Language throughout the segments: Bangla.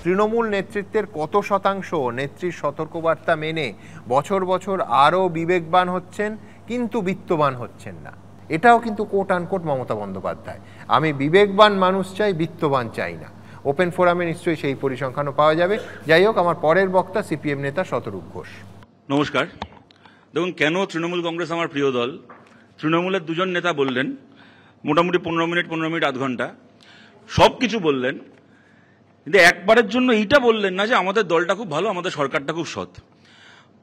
তৃণমূল নেতৃত্বের কত শতাংশ নেত্রীর সতর্কবার্তা মেনে বছর বছর আরও বিবেকবান হচ্ছেন কিন্তু বিত্তবান হচ্ছেন না? এটাও কিন্তু কোট আনকোট মমতা বন্দ্যোপাধ্যায়। আমি বিবেকবান মানুষ চাই, বিত্তবান চাই না। ওপেন ফোরামে নিশ্চয়ই সেই পরিসংখ্যানও পাওয়া যাবে। যাই হোক, আমার পরের বক্তা সিপিএম নেতা শতরূপ ঘোষ। নমস্কার। দেখুন, কেন তৃণমূল কংগ্রেস আমার প্রিয় দল। তৃণমূলের দুজন নেতা বললেন মোটামুটি 15 মিনিট আধ ঘন্টা সব কিছু বললেন, কিন্তু একবারের জন্য এইটা বললেন না যে আমাদের দলটা খুব ভালো, আমাদের সরকারটা খুব সৎ।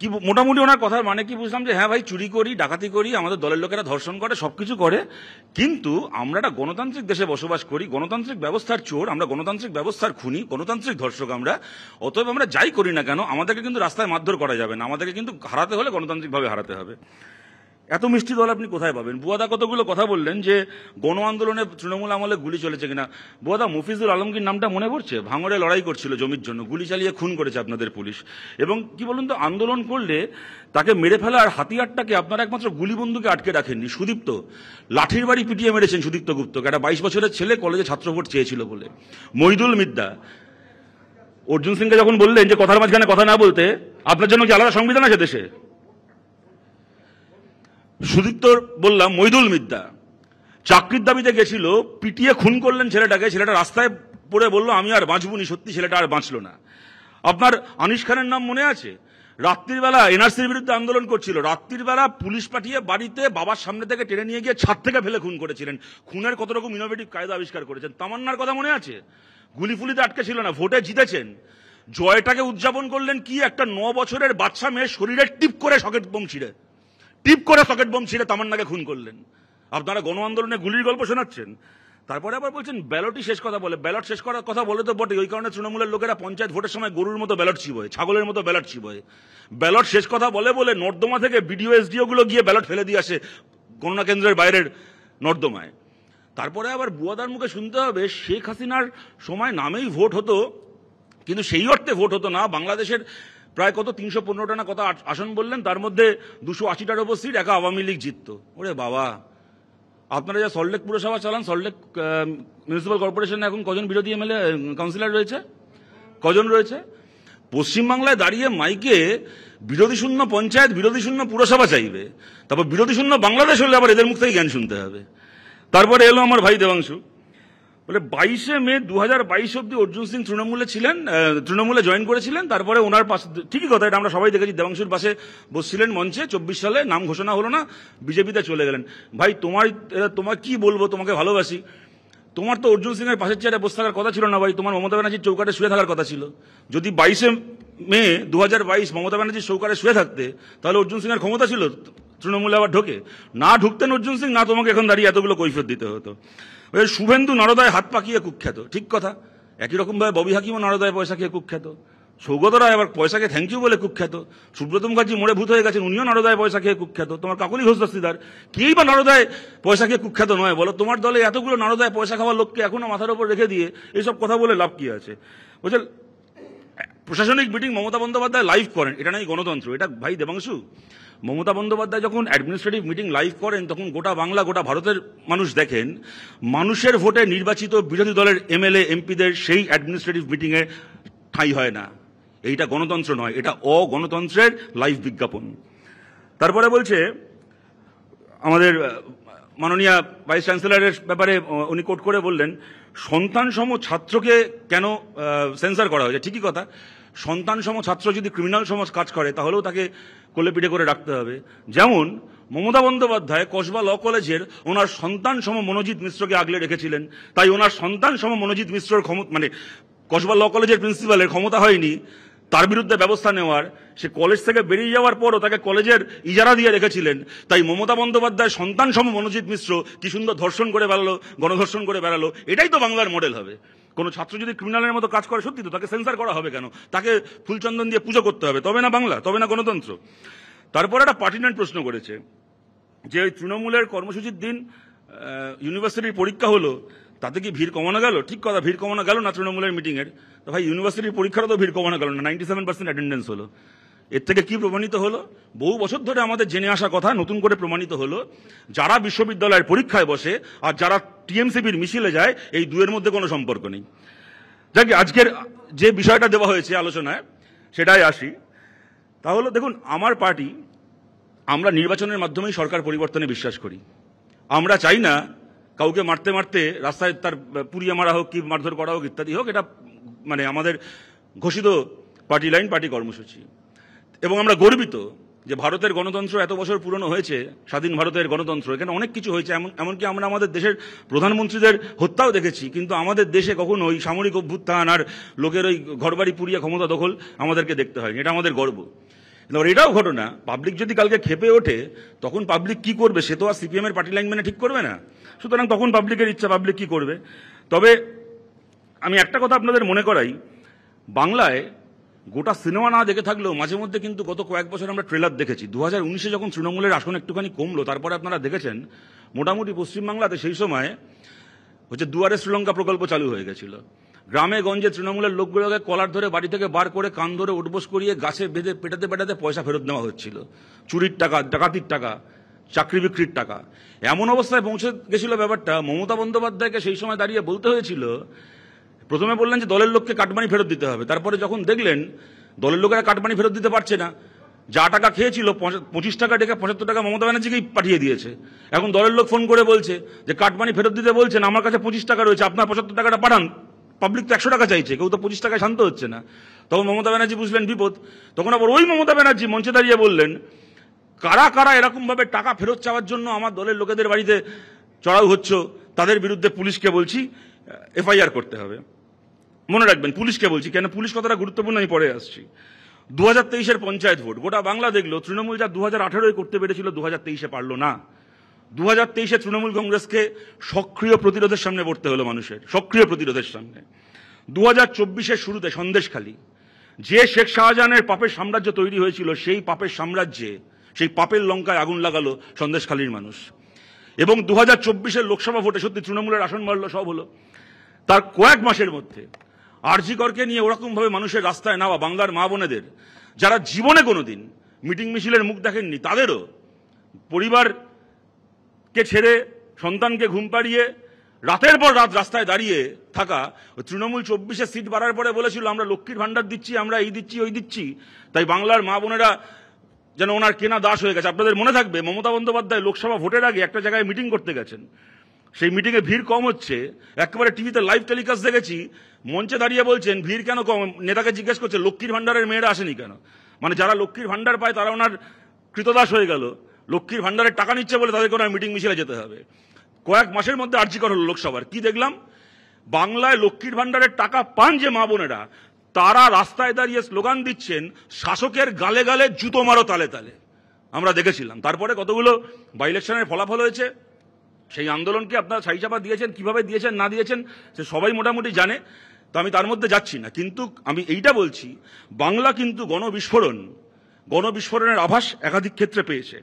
কি মোটামুটি ওনার কথার মানে কি বুঝলাম যে হ্যাঁ ভাই, চুরি করি, ডাকাতি করি, আমাদের দলের লোকেরা ধর্ষণ করে, সবকিছু করে, কিন্তু আমরা একটা গণতান্ত্রিক দেশে বসবাস করি, গণতান্ত্রিক ব্যবস্থার চোর আমরা, গণতান্ত্রিক ব্যবস্থার খুনি, গণতান্ত্রিক ধর্ষক আমরা। অতএব আমরা যাই করি না কেন আমাদেরকে কিন্তু রাস্তায় মারধর করা যাবে না, আমাদেরকে কিন্তু হারাতে হলে গণতান্ত্রিকভাবে হারাতে হবে। এত মিষ্টি দল আপনি কোথায় পাবেন? বুয়াদা কতগুলো কথা বললেন যে গণ আন্দোলনে তৃণমূল আমলে গুলি চলেছে কিনা। বুয়াদা, মফিজুল আলমগীর নামটা মনে পড়ছে? ভাঙড়ে লড়াই করছিল জমির জন্য, গুলি চালিয়ে খুন করেছে আপনাদের পুলিশ। এবং কি বলুন তো, আন্দোলন করলে তাকে মেরে ফেলার হাতিয়ারটাকে আপনারা একমাত্র গুলি বন্দুকে আটকে রাখেননি। সুদীপ্ত লাঠির বাড়ি পিটিয়ে মেরেছেন সুদীপ্ত গুপ্তকে, একটা 22 বছরের ছেলে কলেজে ছাত্র ভোট চেয়েছিল বলে। মহিদুল মিদ্দা, অর্জুন সিংকে যখন বললেন যে কথার মাঝখানে কথা না বলতে, আপনার জন্য কি আলাদা সংবিধান আছে দেশে? সুদীপ্ত বললাম, মহিদুল মিদ্দা চাকরির দাবিতে গেছিল, পিটিয়ে খুন করলেন ছেলেটাকে, ছেলেটা রাস্তায় পড়ে বললো আমি আর বাঁচবনি, সত্যি ছেলেটা আর বাঁচল না। আপনার আনিস খানের নাম মনে আছে? রাত্রিবেলা এনআরসির বিরুদ্ধে আন্দোলন করছিল, রাত্রিবেলা পুলিশ পাঠিয়ে বাড়িতে বাবার সামনে থেকে টেনে নিয়ে গিয়ে ছাদ থেকে ফেলে খুন করেছিলেন। খুনের কত রকম ইনোভেটিভ কায়দা আবিষ্কার করেছেন। তামান্নার কথা মনে আছে? গুলি ফুলিতে আটকে ছিল না, ভোটে জিতেছেন। জয়টাকে উদযাপন করলেন কি, একটা 9 বছরের বাচ্চা মেয়ে শরীরে টিপ করে সকেট বোম ছিঁড়ে তামান্নাকে খুন করলেন। আপনারা গণ আন্দোলনে গুলির গল্প শোনাচ্ছেন। তারপরে আবার বলছেন ব্যালটই শেষ কথা বলে। ব্যালট শেষ করার কথা বলে তো বটে, ওই কারণে তৃণমূলের লোকেরা পঞ্চায়েত ভোটের সময় গরুর মতো ব্যালট চিবোয়, ছাগলের মতো ব্যালট চিবোয়। ব্যালট শেষ কথা বলে বলে নর্দমা থেকে বিডিও এসডিও গুলো গিয়ে ব্যালট ফেলে দিয়ে আসে গণনা কেন্দ্রের বাইরের নর্দমায়। তারপরে আবার বুয়াদার মুখে শুনতে হবে শেখ হাসিনার সময় নামেই ভোট হতো, কিন্তু সেই অর্থে ভোট হতো না। বাংলাদেশের প্রায় কত 315টা না কত আসন বললেন, তার মধ্যে 280টার উপর সিট একা আওয়ামী লীগ জিতত। ওরে বাবা, আপনারা যা সল্টলেক পুরসভা চালান, সল্টলেক মিউনিসিপ্যাল কর্পোরেশনে এখন কজন বিরোধী এমএলএ কাউন্সিলর রয়েছে? কজন রয়েছে? পশ্চিমবাংলায় দাঁড়িয়ে মাইকে বিরোধী শূন্য পঞ্চায়েত, বিরোধী শূন্য পুরসভা চাইবে, তারপর বিরোধী শূন্য বাংলাদেশ হলে আবার এদের মুখ থেকে জ্ঞান শুনতে হবে। তারপরে এলো আমার ভাই দেবাংশু, বলে 22শে মে 2022 অব্দি অর্জুন সিং তৃণমূলে ছিলেন, তৃণমূলে জয়েন করেছিলেন। তারপরে ওনার পাশে, ঠিকই কথা, এটা আমরা সবাই দেখেছি, দেবাংশুর পাশে বসছিলেন মঞ্চে। 24 সালে নাম ঘোষণা হলো না, বিজেপিতে চলে গেলেন। ভাই তোমার কি বলবো, তোমাকে ভালোবাসি। তোমার তো অর্জুন সিং এর পাশের চেয়ারে বসে থাকার কথা ছিল না ভাই, তোমার মমতা ব্যানার্জির চৌকাটে শুয়ে থাকার কথা ছিল। যদি 22শে মে 2022 মমতা ব্যানার্জির চৌকাটে শুয়ে থাকতে, তাহলে অর্জুন সিং এর ক্ষমতা ছিল তৃণমূলে আবার ঢোকে? না ঢুকতেন অর্জুন সিং, না তোমাকে এখন দাঁড়িয়ে এতগুলো কৈফিয়ত দিতে হতো। শুভেন্দু নরদয় হাত পাকিয়ে কুখ্যাত, ঠিক কথা। একই রকম ভাবে ববি হাকিমও নরদয় পয়সা খেয়ে কুখ্যাত। সৌগত রায় আবার পয়সাকে থ্যাংক ইউ বলে কুখ্যাত। সুব্রত মুখার্জি মোড়ে ভূত হয়ে গেছেন, উনিও নরদয় পয়সা খেয়ে কুখ্যাত। তোমার কাকলি ঘোষ দস্তিদার, কেই বা নরদয় পয়সা খেয়ে কুখ্যাত নয় বলো? তোমার দলে এতগুলো নরদয় পয়সা খাওয়ার লোককে এখনো মাথার উপর রেখে দিয়ে এইসব কথা বলে লাভ কি আছে? বুঝলেন, প্রশাসনিক মিটিং মমতা বন্দ্যোপাধ্যায় লাইভ করেন, এটা নাই গণতন্ত্র? এটা ভাই দেবাংশু, মমতা বন্দ্যোপাধ্যায় যখন অ্যাডমিনিস্ট্রেটিভ মিটিং লাইভ করেন, তখন গোটা বাংলা, গোটা ভারতের মানুষ দেখেন। মানুষের ভোটে নির্বাচিত বিরোধী দলের এমএলএ এমপিদের সেই অ্যাডমিনিস্ট্রেটিভ মিটিংয়ে ঠাঁই হয় না। এইটা গণতন্ত্র নয়, এটা অগণতন্ত্রের লাইভ বিজ্ঞাপন। তারপরে বলছে আমাদের মাননীয় ভাইস চ্যান্সেলরের ব্যাপারে উনি কোট করে বললেন, সন্তানসম ছাত্রকে কেন সেন্সার করা হয়েছে? ঠিকই কথা, সন্তানসম ছাত্র যদি ক্রিমিনাল সমাজ কাজ করে তাহলেও তাকে কোলে পিঠে করে রাখতে হবে। যেমন মমতা বন্দ্যোপাধ্যায় কসবা ল কলেজের ওনার সন্তানসম মনোজিৎ মিশ্রকে আগলে রেখেছিলেন, তাই ওনার সন্তানসম মনোজিৎ মিশ্রর মানে কসবা ল কলেজের প্রিন্সিপালের ক্ষমতা হয়নি তার বিরুদ্ধে ব্যবস্থা নেওয়ার। সে কলেজ থেকে বেরিয়ে যাওয়ার পরও তাকে কলেজের ইজারা দিয়ে রেখেছিলেন। তাই মমতা বন্দ্যোপাধ্যায় সন্তানসম মনোজিৎ মিশ্র কি সুন্দর ধর্ষণ করে বেড়ালো, গণধর্ষণ করে বেড়ালো। এটাই তো বাংলার মডেল হবে। কোনো ছাত্র যদি ক্রিমিনালের মতো কাজ করে, সত্যি তো তাকে সেন্সার করা হবে কেন? তাকে ফুলচন্দন দিয়ে পুজো করতে হবে, তবে না বাংলা, তবে না গণতন্ত্র। তারপরে একটা পার্টিনেন্ট প্রশ্ন করেছে যে ওই তৃণমূলের কর্মসূচির দিন ইউনিভার্সিটির পরীক্ষা হলো, তাতে কি ভিড় কমানো গেল? ঠিক কথা, ভিড় কমানো গেল না তৃণমূলের মিটিংয়ের। তো ভাই, ইউনিভার্সিটির পরীক্ষারও তো ভিড় কমানো গেল না, 97% অ্যাটেন্ডেন্স হলো। এর থেকে কি প্রমাণিত হলো? বহু বছর ধরে আমাদের জেনে আসা কথা নতুন করে প্রমাণিত হলো, যারা বিশ্ববিদ্যালয়ের পরীক্ষায় বসে আর যারা টিএমসিপির মিছিলে যায়, এই দুয়ের মধ্যে কোনো সম্পর্ক নেই। যাকে আজকের যে বিষয়টা দেওয়া হয়েছে আলোচনায় সেটাই আসি। তাহলে দেখুন, আমার পার্টি আমরা নির্বাচনের মাধ্যমেই সরকার পরিবর্তনে বিশ্বাস করি। আমরা চাই না কাউকে মারতে মারতে রাস্তায় তার পুড়িয়ে মারা হোক কি মারধর করা হোক ইত্যাদি হোক, এটা মানে আমাদের ঘোষিত পার্টি লাইন, পার্টি কর্মসূচি। এবং আমরা গর্বিত যে ভারতের গণতন্ত্র এত বছর পুরনো হয়েছে, স্বাধীন ভারতের গণতন্ত্র, এখানে অনেক কিছু হয়েছে, এমনকি আমরা আমাদের দেশের প্রধানমন্ত্রীদের হত্যাও দেখেছি, কিন্তু আমাদের দেশে কখনো ওই সামরিক অভ্যুত্থান আর লোকের ওই ঘরবাড়ি পুড়িয়ে ক্ষমতা দখল আমাদেরকে দেখতে হয়নি। এটা আমাদের গর্ব। এটাও ঘটনা, পাবলিক যদি কালকে খেপে ওঠে তখন পাবলিক কি করবে সে তো আর সিপিএম এর পার্টি লাইন মেনে ঠিক করবে না। সুতরাং তখন পাবলিকের ইচ্ছা, পাবলিক কি করবে। তবে আমি একটা কথা আপনাদের মনে করাই, বাংলায় গোটা সিনেমা না দেখে থাকলেও মাঝে মধ্যে কিন্তু গত কয়েক বছর আমরা ট্রেলার দেখেছি। 2019-এ যখন তৃণমূলের আসন একটুখানি কমলো, তারপরে আপনারা দেখেছেন মোটামুটি পশ্চিমবাংলাতে সেই সময় হচ্ছে দুয়ারে শ্রীলঙ্কা প্রকল্প চালু হয়ে গেছিল। গ্রামে গঞ্জে তৃণমূলের লোকগুলোকে কলার ধরে বাড়ি থেকে বার করে কান ধরে উঠবোস করিয়ে গাছে বেঁধে পেটাতে পেটাতে পয়সা ফেরত নেওয়া হচ্ছিল। চুরির টাকা, ডাকাতির টাকা, চাকরি বিক্রির টাকা। এমন অবস্থায় পৌঁছে গেছিল ব্যাপারটা, মমতা বন্দ্যোপাধ্যায়কে সেই সময় দাঁড়িয়ে বলতে হয়েছিল, প্রথমে বললেন যে দলের লোককে কাটমানি ফেরত দিতে হবে, তারপরে যখন দেখলেন দলের লোকেরা কাটমানি ফেরত দিতে পারছে না, যা টাকা খেয়েছিল 25 টাকা ডেকে 75 টাকা মমতা ব্যানার্জিকেই পাঠিয়ে দিয়েছে। এখন দলের লোক ফোন করে বলছে যে কাটমানি ফেরত দিতে বলছেন, আমার কাছে 25 টাকা রয়েছে, আপনার 75 টাকাটা পাঠান। পাবলিক তো 100 টাকা চাইছে, কেউ তো 25 টাকায় শান্ত হচ্ছে না। তখন মমতা ব্যানার্জি বুঝলেন বিপদ। তখন আবার ওই মমতা ব্যানার্জি মঞ্চে দাঁড়িয়ে বললেন, কারা কারা এরকম ভাবে টাকা ফেরত চাওয়ার জন্য আমার দলের লোকেদের বাড়িতে চড়াও হচ্ছে, তাদের বিরুদ্ধে পুলিশকে বলছি এফআইআর করতে হবে। মনে রাখবেন, পুলিশকে বলছি, কেন পুলিশ কতটা গুরুত্বপূর্ণ আমি পরে আসছি। 2023-এর পঞ্চায়েত ভোট গোটা বাংলা দেখলো, তৃণমূল যা 2018-এ করতে পেরেছিল 2023-এ পারলো না। 2023-এ তৃণমূল কংগ্রেসকে সক্রিয় প্রতিরোধের সামনে পড়তে হলো মানুষের, সক্রিয় প্রতিরোধের সামনে। 2024-এর শুরুতে সন্দেশখালী, যে শেখ শাহজাহানের পাপের সাম্রাজ্য তৈরি হয়েছিল, সেই পাপের সাম্রাজ্যে, সেই পাপের লঙ্কায় আগুন লাগালো সন্দেশখালীর মানুষ। এবং 2024-এর লোকসভা ভোটে সত্যি তৃণমূলের আসন বাড়লো, সব হলো। তার কয়েক মাসের মধ্যে আরজি করকে নিয়ে ওরকম ভাবে মানুষের রাস্তায় নামা বাংলার মা বোনেদের, যারা জীবনে কোনোদিন মিটিং মিছিলের মুখ দেখেননি, তাদেরও পরিবারকে ছেড়ে সন্তানকে ঘুম পাড়িয়ে রাতের পর রাত রাস্তায় দাঁড়িয়ে থাকা। তৃণমূল 24-এ সিট বাড়ার পরে বলেছিল আমরা লক্ষ্মীর ভান্ডার দিচ্ছি, আমরা এই দিচ্ছি ওই দিচ্ছি, তাই বাংলার মা বোনেরা যেন ওনার কেনা দাস হয়ে গেছে। আপনাদের মনে থাকবে মমতা বন্দ্যোপাধ্যায় লোকসভা ভোটের আগে একটা জায়গায় মিটিং করতে গেছেন, সেই মিটিংয়ে ভিড় কম হচ্ছে, একেবারে টিভিতে লাইভ টেলিকাস্ট দেখেছি, মঞ্চে দাঁড়িয়ে বলছেন ভিড় কেন কম, নেতাকে জিজ্ঞেস করছে লক্ষ্মীর ভান্ডারের মেয়েরা আসেনি কেন। মানে যারা লক্ষ্মীর ভান্ডার পায় তারা ওনার কৃতদাস হয়ে গেল, লক্ষ্মীর ভান্ডারের টাকা নিচ্ছে বলে তাদেরকে ওনার মিটিং মিছিলে যেতে হবে। কয়েক মাসের মধ্যে আরজি করা হলো লোকসভার, কি দেখলাম, বাংলায় লক্ষ্মীর ভান্ডারের টাকা পান যে মা বোনেরা, তারা রাস্তায় দাঁড়িয়ে স্লোগান দিচ্ছেন শাসকের গালে গালে জুতো মারো তালে তালে। আমরা দেখেছিলাম। তারপরে কতগুলো বাই ইলেকশনের ফলাফল হয়েছে, সেই আন্দোলনকে আপনারা ছাইচাপা দিয়েছেন, কিভাবে দিয়েছেন না দিয়েছেন সে সবাই মোটামুটি জানে, তো আমি তার মধ্যে যাচ্ছি না। কিন্তু আমি এইটা বলছি, বাংলা কিন্তু গণবিস্ফোরণের আভাস একাধিক ক্ষেত্রে পেয়েছে।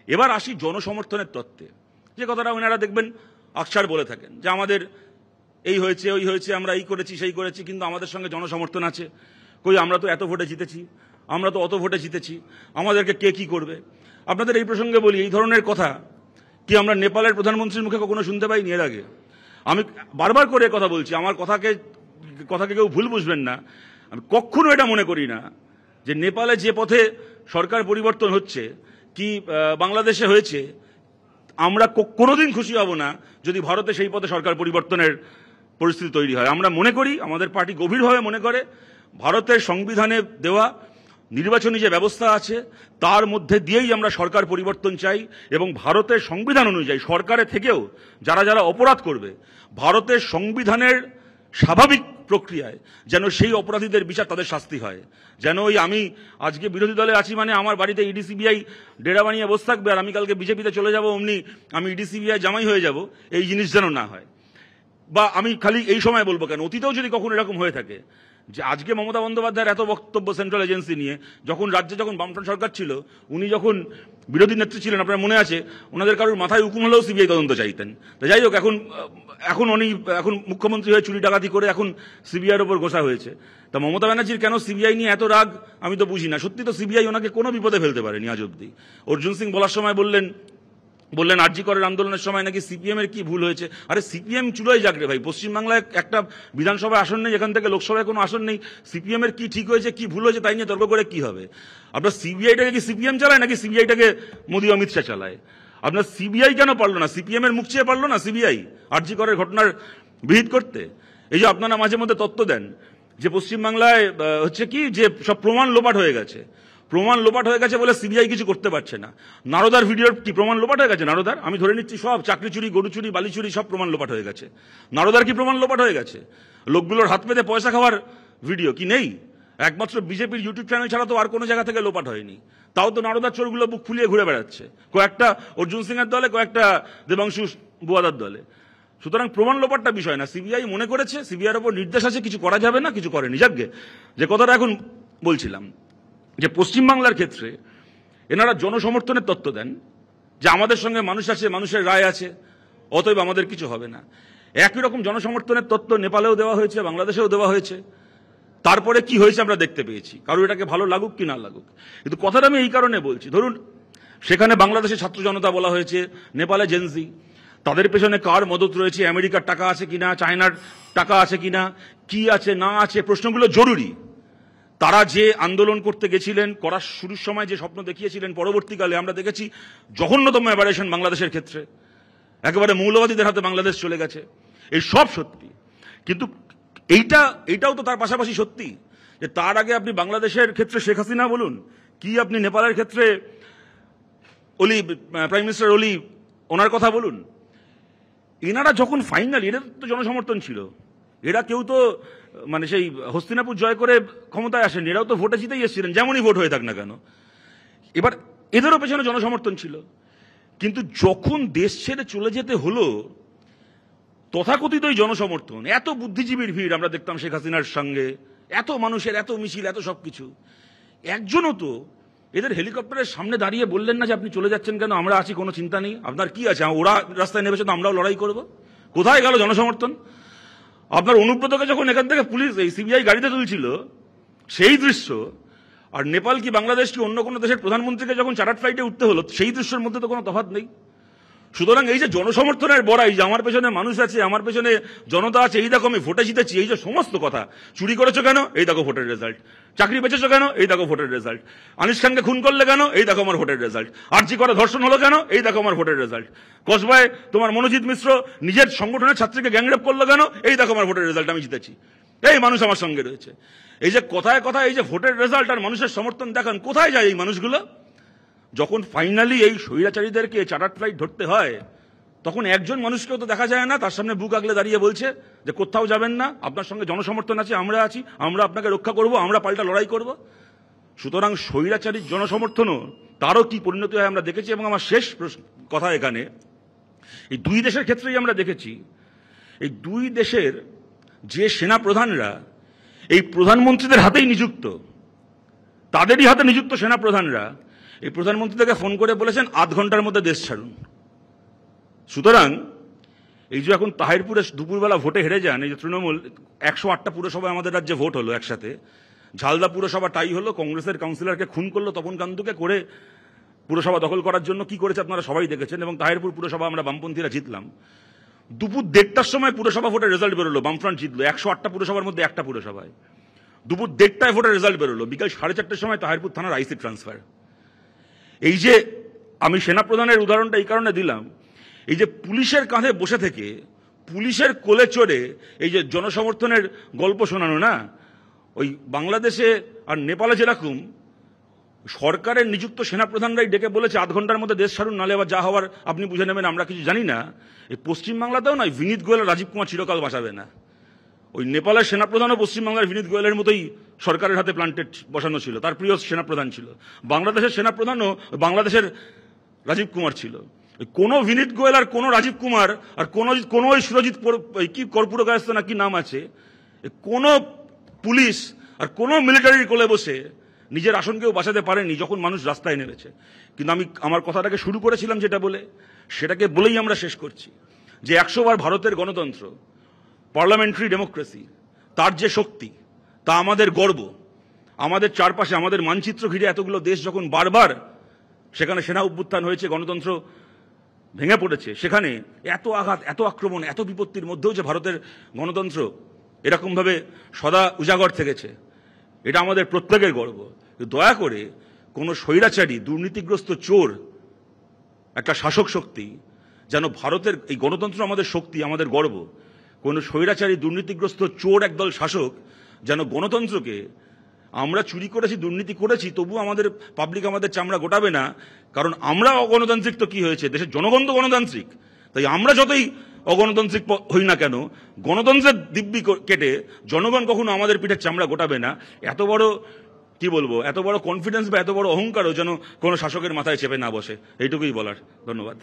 এবার আসি জনসমর্থনের তত্ত্বে, যে কথাটা ওনারা দেখবেন আকসার বলে থাকেন যে আমাদের এই হয়েছে ওই হয়েছে, আমরা এই করেছি সেই করেছি, কিন্তু আমাদের সঙ্গে জনসমর্থন আছে। কই, আমরা তো এত ভোটে জিতেছি, আমরা তো অত ভোটে জিতেছি, আমাদেরকে কে কি করবে। আপনাদের এই প্রসঙ্গে বলি, এই ধরনের কথা কি আমরা নেপালের প্রধানমন্ত্রীর মুখে কখনো শুনতে পাইনি এর আগে। আমি বারবার করে কথা বলছি, আমার কথাকে কেউ ভুল বুঝবেন না, আমি কখনো এটা মনে করি না যে নেপালে যে পথে সরকার পরিবর্তন হচ্ছে কি বাংলাদেশে হয়েছে, আমরা কোনোদিন খুশি হব না যদি ভারতে সেই পথে সরকার পরিবর্তনের পরিস্থিতি তৈরি হয়। আমরা মনে করি, আমাদের পার্টি গভীরভাবে মনে করে, ভারতের সংবিধানে দেওয়া নির্বাচনী যে ব্যবস্থা আছে তার মধ্যে দিয়েই আমরা সরকার পরিবর্তন চাই। এবং ভারতের সংবিধান অনুযায়ী সরকারে থেকেও যারা যারা অপরাধ করবে, ভারতের সংবিধানের স্বাভাবিক প্রক্রিয়ায় যেন সেই অপরাধীদের বিচার, তাদের শাস্তি হয়। যেন ওই আমি আজকে বিরোধী দলে আছি মানে আমার বাড়িতে ইডি সিবিআই ডেরা বানিয়ে বসে থাকবে আর আমি কালকে বিজেপিতে চলে যাব, অমনি আমি ইডি সিবিআই জামাই হয়ে যাব, এই জিনিস যেন না হয়। বা আমি খালি এই সময় বলবো কেন, অতীতেও যদি কখনো এরকম হয়ে থাকে যে আজকে মমতা বন্দ্যোপাধ্যায়ের এত বক্তব্য সেন্ট্রাল এজেন্সি নিয়ে, যখন রাজ্যে যখন বামফ্রন্ট সরকার ছিল, উনি যখন বিরোধী নেত্রী ছিলেন, আপনার মনে আছে, ওনাদের কারোর মাথায় হুকুম হলেও সিবিআই তদন্ত চাইতেন। তো যাই হোক, এখন মুখ্যমন্ত্রী হয়ে চুরি ডাকাতি করে এখন সিবিআইয়ের ওপর গোসা হয়েছে। তা মমতা ব্যানার্জির কেন সিবিআই নিয়ে এত রাগ আমি তো বুঝি না। সত্যি তো সিবিআই ওনাকে কোনো বিপদে ফেলতে পারেনি আজ অব্দি। অর্জুন সিং বলার সময় বললেন বললেন আরজি করের আন্দোলনের সময় নাকি সিপিএম এর কি ভুল হয়েছে। আরে সিপিএম চুলোই যাক রে ভাই, পশ্চিমবাংলায় একটা বিধানসভায় আসন নেই, এখান থেকে লোকসভায় কোনো আসন নেই, সিপিএম এর কি ঠিক হয়েছে কি ভুল হয়েছে তাই নিয়ে তর্ক করে কি হবে? আপনার সিবিআইটাকে কি সিপিএম চালায় নাকি সিবিআইটাকে মোদী অমিত শাহ চালায়? আপনার সিবিআই কেন পারলো না? সিপিএম এর মুখ চেয়ে পারলো না সিবিআই আরজি করের ঘটনার বিহিত করতে? এই যে আপনারা মাঝে মধ্যে তত্ত্ব দেন যে পশ্চিমবাংলায় হচ্ছে কি যে সব প্রমাণ লোপাট হয়ে গেছে, প্রমাণ লোপাট হয়ে গেছে বলে সিবিআই কিছু করতে পারছে না। নারদার ভিডিওর কি প্রমাণ লোপাট হয়ে গেছে? নারদার আমি ধরে নিচ্ছি সব চাকরি চুরি, গরু চুরি, বালি চুরি সব প্রমাণ লোপাট হয়ে গেছে। নারদার কি প্রমাণ লোপাট হয়ে গেছে? লোকগুলোর হাত পেতে পয়সা খাওয়ার ভিডিও কি নেই? একমাত্র বিজেপির ইউটিউব চ্যানেল ছাড়া তো আর কোনো জায়গা থেকে লোপাট হয়নি। তাও তো নারদার চোরগুলো বুক ফুলিয়ে ঘুরে বেড়াচ্ছে, কয়েকটা অর্জুন সিং এর দলে, কয়েকটা দেবাংশু বুয়াদার দলে। সুতরাং প্রমাণ লোপাটটা বিষয় না। সিবিআই মনে করেছে, সিবিআইয়ের ওপর নির্দেশ আছে, কিছু করা যাবে না, কিছু করেনি। যাকগে, যে কথাটা এখন বলছিলাম যে পশ্চিমবাংলার ক্ষেত্রে এনারা জনসমর্থনের তত্ত্ব দেন যে আমাদের সঙ্গে মানুষ আছে, মানুষের রায় আছে, অতএব আমাদের কিছু হবে না। একই রকম জনসমর্থনের তত্ত্ব নেপালেও দেওয়া হয়েছে, বাংলাদেশেও দেওয়া হয়েছে। তারপরে কি হয়েছে আমরা দেখতে পেয়েছি, কারো এটাকে ভালো লাগুক কি না লাগুক। কিন্তু কথাটা আমি এই কারণে বলছি, ধরুন সেখানে বাংলাদেশে ছাত্র জনতা বলা হয়েছে, নেপালে জেনজি, তাদের পেছনে কার মদত রয়েছে, আমেরিকার টাকা আছে কিনা, চায়নার টাকা আছে কিনা, কি আছে না আছে, প্রশ্নগুলো জরুরি। তারা যে আন্দোলন করতে গেছিলেন, করার শুরুর সময় যে স্বপ্ন দেখিয়েছিলেন, পরবর্তীকালে আমরা দেখেছি জঘন্যতম অ্যাবারেশন বাংলাদেশের ক্ষেত্রে, একেবারে মৌলবাদীদের হাতে বাংলাদেশ চলে গেছে। এই সব সত্যি, কিন্তু এইটাও তো তার পাশাপাশি সত্যি যে তার আগে আপনি বাংলাদেশের ক্ষেত্রে শেখ হাসিনা বলুন, কি আপনি নেপালের ক্ষেত্রে ওলি, প্রাইম মিনিস্টার ওলি, ওনার কথা বলুন, এনারা যখন ফাইনালি, এদের তো জনসমর্থন ছিল, এরা কেউ তো মানে সেই হস্তিনাপুর জয় করে ক্ষমতায় আসেন, এরাও তো ভোটে জিতেই এসেছিলেন, যেমনই ভোট হয়ে থাক না কেন। এবার এদেরও পেছনে জনসমর্থন ছিল। কিন্তু যখন দেশ ছেড়ে চলে যেতে হলো, তথাকথিত জনসমর্থন, এত বুদ্ধিজীবীর ভিড় আমরা দেখতাম শেখ হাসিনার সঙ্গে, এত মানুষের এত মিছিল, এত সবকিছু, একজনও তো এদের হেলিকপ্টারের সামনে দাঁড়িয়ে বললেন না যে আপনি চলে যাচ্ছেন কেন, আমরা আছি, কোনো চিন্তা নেই, আপনার কি আছে, ওরা রাস্তায় নেমেছে তো আমরাও লড়াই করব। কোথায় গেল জনসমর্থন? আপনার অনুব্রতকে যখন এখান থেকে পুলিশ, এই সিবিআই গাড়িতে তুলছিল, সেই দৃশ্য, আর নেপাল কি বাংলাদেশ কি অন্য কোনো দেশের প্রধানমন্ত্রীকে যখন চার্টার্ড ফ্লাইটে উঠতে হলো, সেই দৃশ্যের মধ্যে তো কোনো তফাৎ নেই। সুতরাং এই যে জনসমর্থনের বড়াই, যে আমার পেছনে মানুষ আছে, আমার পেছনে জনতা আছে, এই দেখো আমি ভোটে জিতেছি, এই যে সমস্ত কথা, চুরি করেছো কেন, এই দেখো ভোটের রেজাল্ট, চাকরি বেঁচেছো কেন, এই দেখো ভোটের রেজাল্ট, আনিস খানকে খুন করলে কেন, এই দেখো আমার ভোটের রেজাল্ট, আরজি করে ধর্ষণ হলো কেন, এই দেখো আমার ভোটের রেজাল্ট, কসবায় তোমার মনোজিৎ মিশ্র নিজের সংগঠনের ছাত্রীকে গ্যাংরেপ করলো কেন, এই দেখো আমার ভোটের রেজাল্ট, আমি জিতেছি, এই মানুষ আমার সঙ্গে রয়েছে। এই যে কথায় কথায় এই যে ভোটের রেজাল্ট আর মানুষের সমর্থন দেখান, কোথায় যায় এই মানুষগুলো? যখন ফাইনালি এই স্বৈরাচারীদেরকে চার্টার্ড ফ্লাইট ধরতে হয়, তখন একজন মানুষকেও তো দেখা যায় না তার সামনে বুক আগলে দাঁড়িয়ে বলছে যে কোথাও যাবেন না, আপনার সঙ্গে জনসমর্থন আছে, আমরা আছি, আমরা আপনাকে রক্ষা করব, আমরা পাল্টা লড়াই করব। সুতরাং স্বৈরাচারীর জনসমর্থনও তারও কি পরিণতি হয় আমরা দেখেছি। এবং আমার শেষ কথা এখানে, এই দুই দেশের ক্ষেত্রেই আমরা দেখেছি, এই দুই দেশের যে সেনা প্রধানরা এই প্রধানমন্ত্রীদের হাতেই নিযুক্ত, তাদেরই হাতে নিযুক্ত সেনা প্রধানরা এই প্রধানমন্ত্রীদেরকে ফোন করে বলেছেন 8 ঘন্টার মধ্যে দেশ ছাড়ুন। সুতরাং এই যে এখন তাহিরপুরে দুপুরবেলা ভোটে হেরে যান, এই যে তৃণমূল 108টা পুরসভায় আমাদের রাজ্যে ভোট হলো একসাথে, ঝালদা পুরসভা টাই হলো, কংগ্রেসের কাউন্সিলরকে খুন করলো তপন কান্দুকে করে পুরসভা দখল করার জন্য, কি করেছে আপনারা সবাই দেখেছেন। এবং তাহিরপুর পুরসভা আমরা বামপন্থীরা জিতলাম। দুপুর 1:30টার সময় পুরসভা ভোটের রেজাল্ট বেরোলো, বামফ্রন্ট জিতলো 108টা পুরসভার মধ্যে একটা পুরসভায়। দুপুর 1:30টায় ভোটের রেজাল্ট বেরোলো, বিকাল 4:30টার সময় তাহিরপুর থানার আইসি ট্রান্সফার। এই যে আমি সেনাপ্রধানের উদাহরণটা এই কারণে দিলাম, এই যে পুলিশের কাঁধে বসে থেকে পুলিশের কোলে চড়ে এই যে জনসমর্থনের গল্প শোনানো না, ওই বাংলাদেশে আর নেপালে যেরকম সরকারের নিযুক্ত সেনাপ্রধানরাই ডেকে বলেছে 8 ঘন্টার মধ্যে দেশ ছাড়ুন, নাহলে আবার যা হওয়ার আপনি বুঝে নেবেন, আমরা কিছু জানি না। এই পশ্চিমবাংলাতেও নয়, বিনীত গোয়েল আর রাজীব কুমার চিরকাল বাঁচাবে না। ওই নেপালের সেনাপ্রধানও পশ্চিমবাংলার বিনীত গোয়েলের মতোই সরকারের হাতে প্লান্টেড বসানো ছিল, তার প্রিয় সেনাপ্রধান ছিল। বাংলাদেশের সেনাপ্রধানও বাংলাদেশের রাজীব কুমার ছিল। কোনো বিনীত গোয়েল আর কোনো রাজীব কুমার আর কোনো ওই সুরজিৎ কি কর্পূরকায়স্থ না কি নাম আছে, কোনো পুলিশ আর কোনো মিলিটারির কোলে বসে নিজের আসনকেও বাঁচাতে পারেনি যখন মানুষ রাস্তায় নেমেছে। কিন্তু আমি আমার কথাটাকে শুরু করেছিলাম যেটা বলে, সেটাকে বলেই আমরা শেষ করছি, যে 100 বার ভারতের গণতন্ত্র, পার্লামেন্টারি ডেমোক্রেসি, তার যে শক্তি, তা আমাদের গর্ব। আমাদের চারপাশে আমাদের মানচিত্র ঘিরে এতগুলো দেশ যখন বারবার সেখানে সেনা অভ্যুত্থান হয়েছে, গণতন্ত্র ভেঙে পড়েছে, সেখানে এত আঘাত, এত আক্রমণ, এত বিপত্তির মধ্যেও যে ভারতের গণতন্ত্র এরকমভাবে সদা উজাগর থেকেছে, এটা আমাদের প্রত্যেকের গর্ব। দয়া করে কোনো স্বৈরাচারী, দুর্নীতিগ্রস্ত চোর একটা শাসক শক্তি যেন ভারতের, এই গণতন্ত্র আমাদের শক্তি, আমাদের গর্ব, কোনো স্বৈরাচারী দুর্নীতিগ্রস্ত চোর একদল শাসক যেন গণতন্ত্রকে, আমরা চুরি করেছি, দুর্নীতি করেছি, তবু আমাদের পাবলিক আমাদের চামড়া গোটাবে না, কারণ আমরা অগণতান্ত্রিক তো কি হয়েছে, দেশের জনগণ তো গণতান্ত্রিক, তাই আমরা যতই অগণতান্ত্রিক হই না কেন, গণতন্ত্রের দিব্যি কেটে জনগণ কখনো আমাদের পিঠের চামড়া গোটাবে না। এত বড়, কি বলবো, এত বড় কনফিডেন্স বা এত বড় অহংকারও যেন কোনো শাসকের মাথায় চেপে না বসে, এইটুকুই বলার। ধন্যবাদ।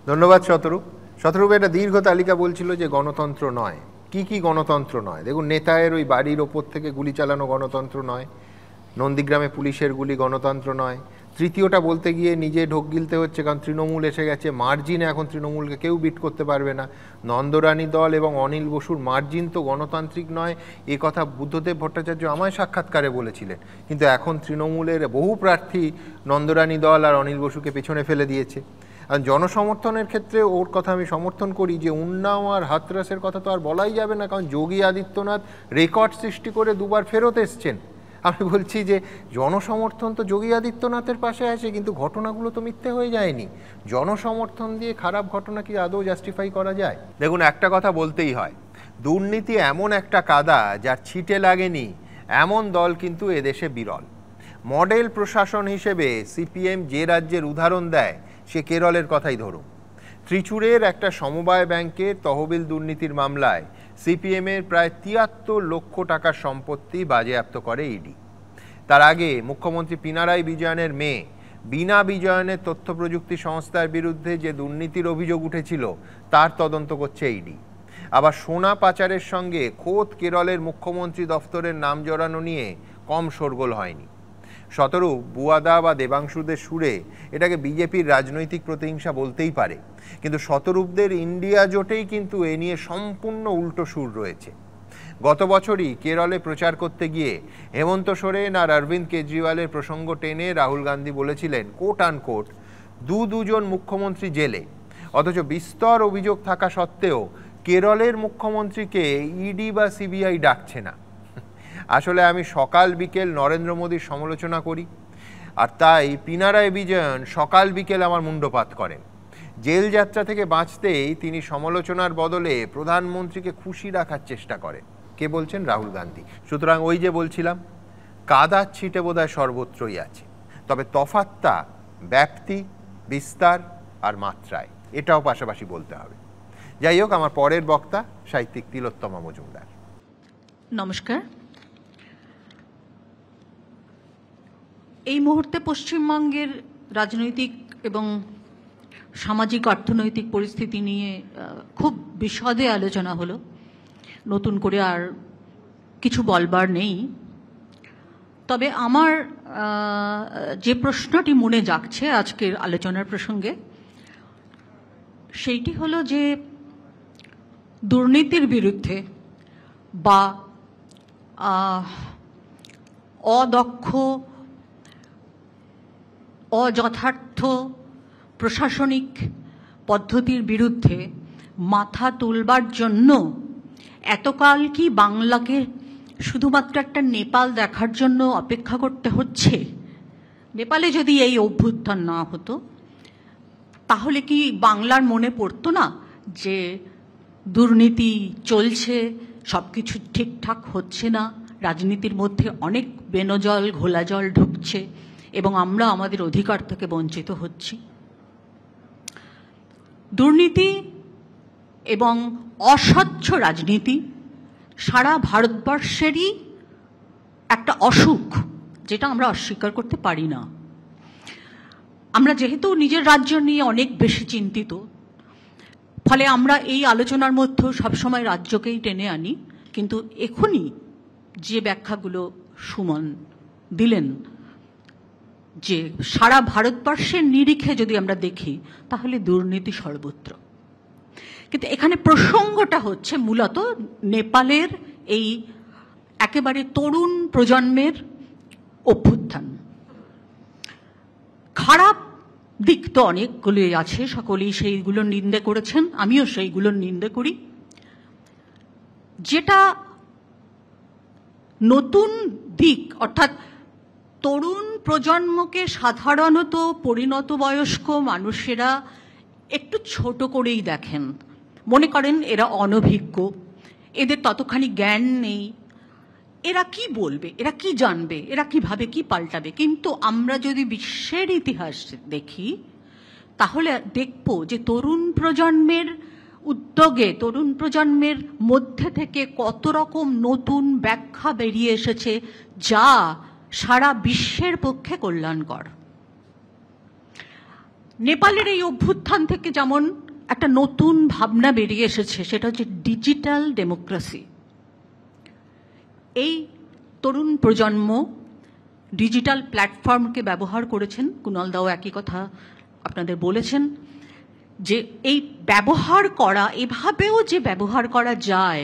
ধন্যবাদ শতরূপ। শতরূপ একটা দীর্ঘ তালিকা বলছিল যে গণতন্ত্র নয়, কি কি গণতন্ত্র নয়। দেখুন, নেতায়ের ওই বাড়ির ওপর থেকে গুলি চালানো গণতন্ত্র নয়, নন্দীগ্রামে পুলিশের গুলি গণতন্ত্র নয়, তৃতীয়টা বলতে গিয়ে নিজে ঢোক গিলতে হচ্ছে, কারণ তৃণমূল এসে গেছে, মার্জিনে এখন তৃণমূলকে কেউ বিট করতে পারবে না। নন্দরানী দল এবং অনিল বসুর মার্জিন তো গণতান্ত্রিক নয়, এ কথা বুদ্ধদেব ভট্টাচার্য আমায় সাক্ষাৎকারে বলেছিলেন, কিন্তু এখন তৃণমূলের বহু প্রার্থী নন্দরানী দল আর অনিল বসুকে পেছনে ফেলে দিয়েছে। আর জনসমর্থনের ক্ষেত্রে ওর কথা আমি সমর্থন করি, যে উন্নাও আর হাতরাসের কথা তো আর বলাই যাবে না, কারণ যোগী আদিত্যনাথ রেকর্ড সৃষ্টি করে দুবার ফেরত এসছেন। আমি বলছি যে জনসমর্থন তো যোগী আদিত্যনাথের পাশে আছে, কিন্তু ঘটনাগুলো তো মিথ্যে হয়ে যায়নি। জনসমর্থন দিয়ে খারাপ ঘটনা কি আদৌ জাস্টিফাই করা যায়? দেখুন, একটা কথা বলতেই হয়, দুর্নীতি এমন একটা কাদা যার ছিটে লাগেনি এমন দল কিন্তু এদেশে বিরল। মডেল প্রশাসন হিসেবে সিপিএম যে রাজ্যের উদাহরণ দেয় সে কেরলের কথাই ধরুন। ত্রিচুরের একটা সমবায় ব্যাংকের তহবিল দুর্নীতির মামলায় সিপিএমের প্রায় ৭৩ লক্ষ টাকার সম্পত্তি বাজেয়াপ্ত করে ইডি। তার আগে মুখ্যমন্ত্রী পিনারাই বিজয়নের মেয়ে বীণা বিজয়নের তথ্য প্রযুক্তি সংস্থার বিরুদ্ধে যে দুর্নীতির অভিযোগ উঠেছিল তার তদন্ত করছে ইডি। আবার সোনা পাচারের সঙ্গে খোদ কেরলের মুখ্যমন্ত্রী দফতরের নাম জড়ানো নিয়ে কম শোরগোল হয়নি। শতরূপ বুয়াদা বা দেবাংশুদের সুরে এটাকে বিজেপির রাজনৈতিক প্রতিহিংসা বলতেই পারে, কিন্তু শতরূপদের ইন্ডিয়া জোটেই কিন্তু এ নিয়ে সম্পূর্ণ উল্টো সুর রয়েছে। গত বছরই কেরলে প্রচার করতে গিয়ে হেমন্ত সোরেন আর অরবিন্দ কেজরিওয়ালের প্রসঙ্গ টেনে রাহুল গান্ধী বলেছিলেন কোট আনকোট দুজন মুখ্যমন্ত্রী জেলে, অথচ বিস্তর অভিযোগ থাকা সত্ত্বেও কেরলের মুখ্যমন্ত্রীকে ইডি বা সিবিআই ডাকছে না। আসলে আমি সকাল বিকেল নরেন্দ্র মোদীর সমালোচনা করি, আর তাই পিনারাই বিজয়ন সকাল বিকেল আমার মুন্ডপাত করেন। জেল যাত্রা থেকে বাঁচতেই তিনি সমালোচনার বদলে প্রধানমন্ত্রীকে খুশি রাখার চেষ্টা করেন। কে বলছেন? রাহুল গান্ধী। সুতরাং ওই যে বলছিলাম, কাদার ছিটে বোধহয় সর্বত্রই আছে, তবে তফাৎটা ব্যাপ্তি, বিস্তার আর মাত্রায়, এটাও পাশাপাশি বলতে হবে। যাই হোক, আমার পরের বক্তা সাহিত্যিক তিলোত্তমা মজুমদার। নমস্কার। এই মুহূর্তে পশ্চিমবঙ্গের রাজনৈতিক এবং সামাজিক অর্থনৈতিক পরিস্থিতি নিয়ে খুব বিশদে আলোচনা হলো, নতুন করে আর কিছু বলবার নেই। তবে আমার যে প্রশ্নটি মনে জাগছে আজকের আলোচনার প্রসঙ্গে, সেইটি হলো যে দুর্নীতির বিরুদ্ধে বা অদক্ষ, অযথার্থ প্রশাসনিক পদ্ধতির বিরুদ্ধে মাথা তুলবার জন্য এতকাল কি বাংলাকে শুধুমাত্র একটা নেপাল দেখার জন্য অপেক্ষা করতে হচ্ছে? নেপালে যদি এই অভ্যুত্থান না হতো তাহলে কি বাংলার মনে পড়তো না যে দুর্নীতি চলছে, সব কিছু ঠিকঠাক হচ্ছে না, রাজনীতির মধ্যে অনেক বেনজল ঘোলা জল ঢুকছে এবং আমরা আমাদের অধিকার থেকে বঞ্চিত হচ্ছি? দুর্নীতি এবং অস্বচ্ছ রাজনীতি সারা ভারতবর্ষেরই একটা অসুখ, যেটা আমরা অস্বীকার করতে পারি না। আমরা যেহেতু নিজের রাজ্য নিয়ে অনেক বেশি চিন্তিত, ফলে আমরা এই আলোচনার মধ্যে সবসময় রাজ্যকেই টেনে আনি, কিন্তু এখনই যে ব্যাখ্যাগুলো সুমন দিলেন যে সারা ভারতবর্ষের নিরিখে যদি আমরা দেখি তাহলে দুর্নীতি সর্বত্র। কিন্তু এখানে প্রসঙ্গটা হচ্ছে মূলত নেপালের এই একেবারে তরুণ প্রজন্মের অভ্যুত্থান। খারাপ দিক তো অনেকগুলোই আছে, সকলেই সেইগুলোর নিন্দে করেছেন, আমিও সেইগুলোর নিন্দে করি। যেটা নতুন দিক, অর্থাৎ তরুণ প্রজন্মকে সাধারণত পরিণত বয়স্ক মানুষেরা একটু ছোট করেই দেখেন, মনে করেন এরা অনভিজ্ঞ, এদের ততখানি জ্ঞান নেই, এরা কি বলবে, এরা কি জানবে, এরা কিভাবে কি পাল্টাবে। কিন্তু আমরা যদি বিশ্বের ইতিহাস দেখি তাহলে দেখব যে তরুণ প্রজন্মের উদ্যোগে, তরুণ প্রজন্মের মধ্যে থেকে কত রকম নতুন ব্যাখ্যা বেরিয়ে এসেছে যা সারা বিশ্বের পক্ষে কল্যাণকর। নেপালের এই অভ্যুত্থান থেকে যেমন একটা নতুন ভাবনা বেরিয়ে এসেছে, সেটা হচ্ছে ডিজিটাল ডেমোক্রেসি। এই তরুণ প্রজন্ম ডিজিটাল প্ল্যাটফর্মকে ব্যবহার করেছেন, কুণাল দাও একই কথা আপনাদের বলেছেন, যে এই ব্যবহার করা, এভাবেও যে ব্যবহার করা যায়,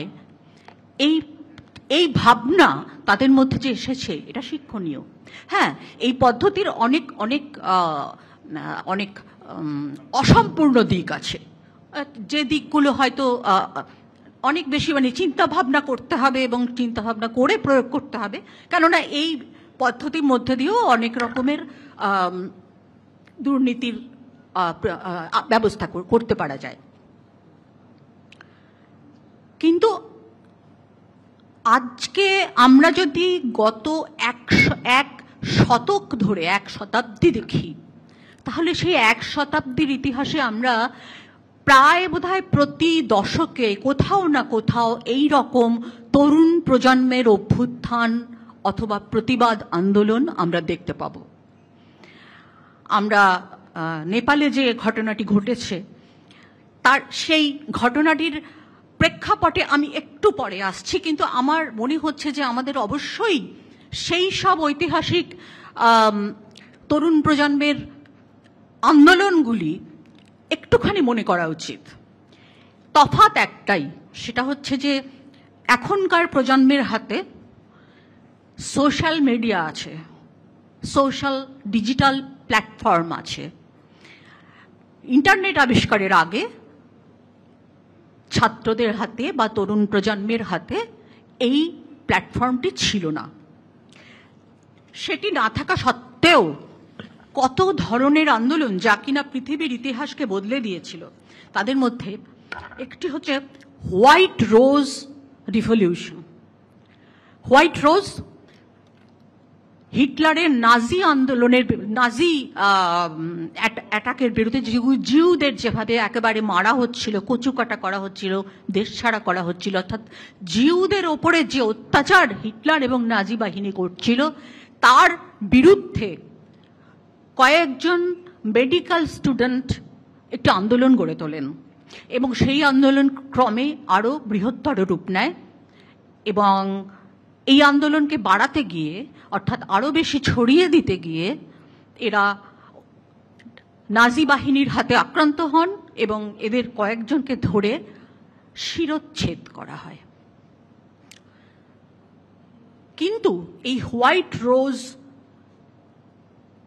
এই ভাবনা তাদের মধ্যে যে এসেছে, এটা শিক্ষণীয়। হ্যাঁ, এই পদ্ধতির অনেক অনেক অনেক অসম্পূর্ণ দিক আছে, যে দিকগুলো হয়তো অনেক বেশি চিন্তা ভাবনা করতে হবে এবং চিন্তা ভাবনা করে প্রয়োগ করতে হবে, কেননা এই পদ্ধতির মধ্যে দিয়েও অনেক রকমের দুর্নীতির ব্যবস্থা করতে পারা যায়। কিন্তু আজকে আমরা যদি গত এক শতক ধরে, এক শতাব্দী দেখি, তাহলে সেই এক শতাব্দীর ইতিহাসে আমরা প্রায় বোধহয় প্রতি দশকে কোথাও না কোথাও এই রকম তরুণ প্রজন্মের অভ্যুত্থান অথবা প্রতিবাদ আন্দোলন আমরা দেখতে পাব। আমরা নেপালে যে ঘটনাটি ঘটেছে, তার সেই ঘটনাটির প্রেক্ষাপটে আমি একটু পরে আসছি, কিন্তু আমার মনে হচ্ছে যে আমাদের অবশ্যই সেই সব ঐতিহাসিক তরুণ প্রজন্মের আন্দোলনগুলি একটুখানি মনে করা উচিত। তফাৎ একটাই, সেটা হচ্ছে যে এখনকার প্রজন্মের হাতে সোশ্যাল মিডিয়া আছে, সোশ্যাল ডিজিটাল প্ল্যাটফর্ম আছে। ইন্টারনেট আবিষ্কারের আগে ছাত্রদের হাতে বা তরুণ প্রজন্মের হাতে এই প্ল্যাটফর্মটি ছিল না। সেটি না থাকা সত্ত্বেও কত ধরনের আন্দোলন যা কিনা পৃথিবীর ইতিহাসকে বদলে দিয়েছিল, তাদের মধ্যে একটি হচ্ছে white rose revolution. White rose হিটলারের নাজি আন্দোলনের, নাজি অ্যাটাকের বিরুদ্ধে, জিউদের যেভাবে একেবারে মারা হচ্ছিল, কচুকাটা করা হচ্ছিল, দেশ ছাড়া করা হচ্ছিল, অর্থাৎ জিউদের ওপরে যে অত্যাচার হিটলার এবং নাজি বাহিনী করছিল, তার বিরুদ্ধে কয়েকজন মেডিকেল স্টুডেন্ট একটি আন্দোলন গড়ে তোলেন এবং সেই আন্দোলন ক্রমে আরও বৃহত্তর রূপ নেয় এবং এই আন্দোলনকে বাড়াতে গিয়ে, অর্থাৎ আরও বেশি ছড়িয়ে দিতে গিয়ে, এরা নাজি বাহিনীর হাতে আক্রান্ত হন এবং এদের কয়েকজনকে ধরে শিরচ্ছেদ করা হয়। কিন্তু এই হোয়াইট রোজ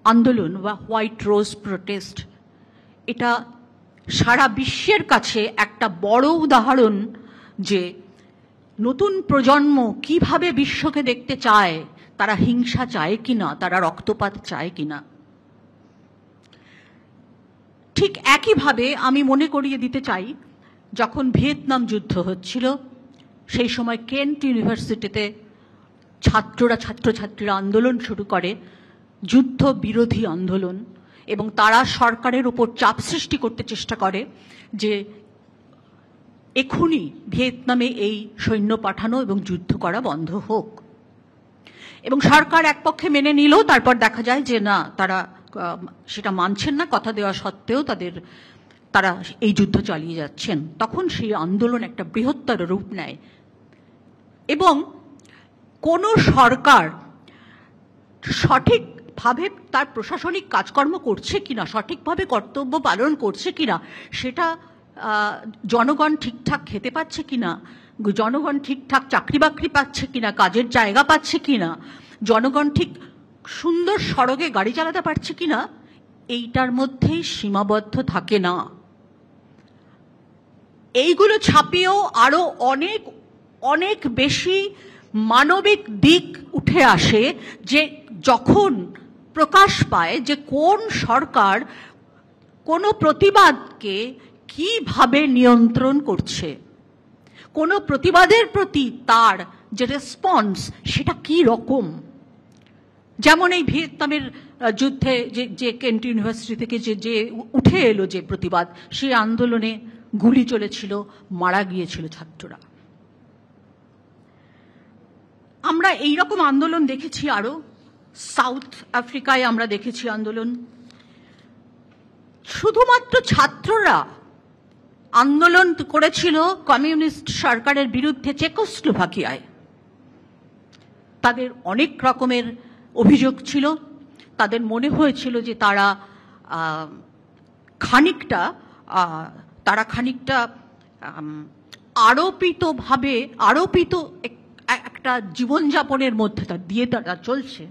আন্দোলন বা হোয়াইট রোজ প্রোটেস্ট, এটা সারা বিশ্বের কাছে একটা বড় উদাহরণ যে নতুন প্রজন্ম কিভাবে বিশ্বকে দেখতে চায়, তারা হিংসা চায় কিনা, তারা রক্তপাত চায় কিনা। ঠিক একইভাবে আমি মনে করিয়ে দিতে চাই, যখন ভিয়েতনাম যুদ্ধ হচ্ছিল, সেই সময় কেন্ট ইউনিভার্সিটিতে ছাত্রছাত্রীরা আন্দোলন শুরু করে, যুদ্ধ বিরোধী আন্দোলন, এবং তারা সরকারের উপর চাপ সৃষ্টি করতে চেষ্টা করে যে এখনই ভিয়েতনামে এই সৈন্য পাঠানো এবং যুদ্ধ করা বন্ধ হোক। এবং সরকার এক পক্ষে মেনে নিল, তারপর দেখা যায় যে না, তারা সেটা মানছেন না, কথা দেওয়া সত্ত্বেও তারা এই যুদ্ধ চালিয়ে যাচ্ছেন। তখন সেই আন্দোলন একটা বৃহত্তর রূপ নেয় এবং কোনো সরকার সঠিকভাবে তার প্রশাসনিক কাজকর্ম করছে কিনা, সঠিকভাবে কর্তব্য পালন করছে কিনা, সেটা জনগণ ঠিকঠাক খেতে পাচ্ছে কিনা, জনগণ ঠিকঠাক চাকরি বাকরি পাচ্ছে কিনা, কাজের জায়গা পাচ্ছে কিনা, জনগণ ঠিক সুন্দর সড়কে গাড়ি চালাতে পারছে কিনা, এইটার মধ্যেই সীমাবদ্ধ থাকে না। এইগুলো ছাপিয়েও আরো অনেক অনেক বেশি মানবিক দিক উঠে আসে, যে যখন প্রকাশ পায় যে কোন সরকার কোনো প্রতিবাদকে কিভাবে নিয়ন্ত্রণ করছে, কোনো প্রতিবাদের প্রতি তার যে রেসপন্স সেটা কি রকম। যেমন এই ভিয়েতনামের যুদ্ধে যে কেন্ট ইউনিভার্সিটি থেকে যে উঠে এলো যে প্রতিবাদ, সেই আন্দোলনে গুলি চলেছিল, মারা গিয়েছিল ছাত্ররা। আমরা এই রকম আন্দোলন দেখেছি আরো, সাউথ আফ্রিকায় আমরা দেখেছি আন্দোলন। শুধুমাত্র ছাত্ররা আন্দোলন করেছিল কমিউনিস্ট সরকারের বিরুদ্ধে চেকোস্লোভাকিয়ায়। তাদের অনেক রকমের অভিযোগ ছিল, তাদের মনে হয়েছিল যে তারা খানিকটা আরোপিত একটা জীবনযাপনের মধ্যে দিয়ে তারা চলছে।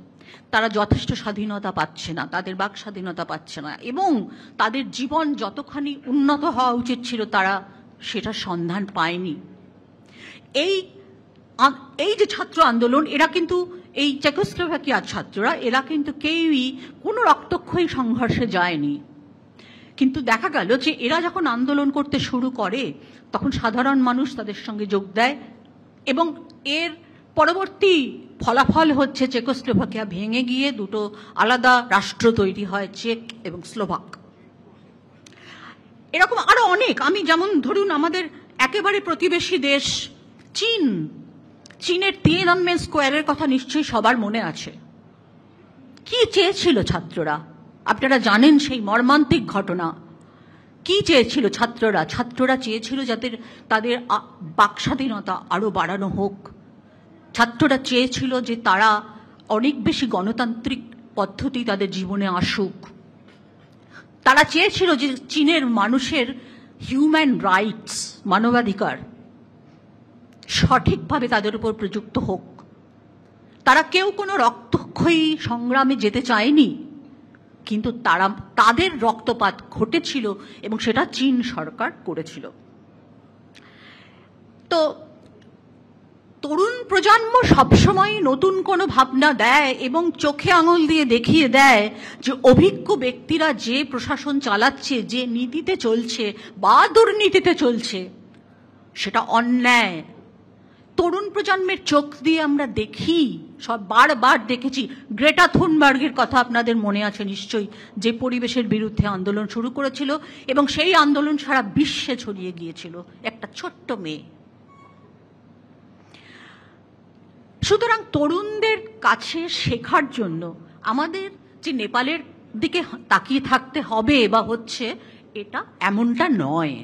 তারা যথেষ্ট স্বাধীনতা পাচ্ছে না, তাদের বাক স্বাধীনতা পাচ্ছে না, এবং তাদের জীবন যতখানি উন্নত হওয়া উচিত ছিল তারা সেটা সন্ধান পায়নি। এই যে ছাত্র আন্দোলন, এরা কিন্তু এই চেকোস্লোভাকিয়ার ছাত্ররা, এরা কিন্তু কেউই কোনো রক্তক্ষয়ী সংঘর্ষে যায়নি। কিন্তু দেখা গেল যে এরা যখন আন্দোলন করতে শুরু করে তখন সাধারণ মানুষ তাদের সঙ্গে যোগ দেয়, এবং এর পরবর্তী ফলাফল হচ্ছে চেকোস্লোভাকিয়া ভেঙে গিয়ে দুটো আলাদা রাষ্ট্র তৈরি হয়, চেক এবং স্লোভাক। এরকম আরো অনেক, আমি যেমন ধরুন আমাদের একেবারে প্রতিবেশী দেশ চীনের তিয়েনআনমেন স্কোয়ারের কথা নিশ্চয়ই সবার মনে আছে। কি চেয়েছিল ছাত্ররা? আপনারা জানেন সেই মর্মান্তিক ঘটনা। কি চেয়েছিল ছাত্ররা? ছাত্ররা চেয়েছিল যাতে তাদের বাক স্বাধীনতা আরো বাড়ানো হোক। ছাত্ররা চেয়েছিল যে তারা অনেক বেশি গণতান্ত্রিক পদ্ধতি তাদের জীবনে আসুক। তারা চেয়েছিল যে চীনের মানুষের হিউম্যান রাইটস, মানবাধিকার সঠিকভাবে তাদের উপর প্রযুক্ত হোক। তারা কেউ কোনো রক্তক্ষয়ী সংগ্রামে যেতে চায়নি, কিন্তু তাদের রক্তপাত ঘটেছিল এবং সেটা চীন সরকার করেছিল। তো তরুণ প্রজন্ম সবসময় নতুন কোনো ভাবনা দেয় এবং চোখে আঙুল দিয়ে দেখিয়ে দেয় যে অভিজ্ঞ ব্যক্তিরা যে প্রশাসন চালাচ্ছে, যে নীতিতে চলছে বা দুর্নীতিতে চলছে, সেটা অন্যায়। তরুণ প্রজন্মের চোখ দিয়ে আমরা দেখি, সব বারবার দেখেছি। গ্রেটা থুনবার্গের কথা আপনাদের মনে আছে নিশ্চয়ই, যে পরিবেশের বিরুদ্ধে আন্দোলন শুরু করেছিল এবং সেই আন্দোলন সারা বিশ্বে ছড়িয়ে গিয়েছিল, একটা ছোট্ট মেয়ে। সুতরাং তরুণদের কাছে শেখার জন্য আমাদের যে নেপালের দিকে তাকিয়ে থাকতে হবে বা হচ্ছে, এটা এমনটা নয়।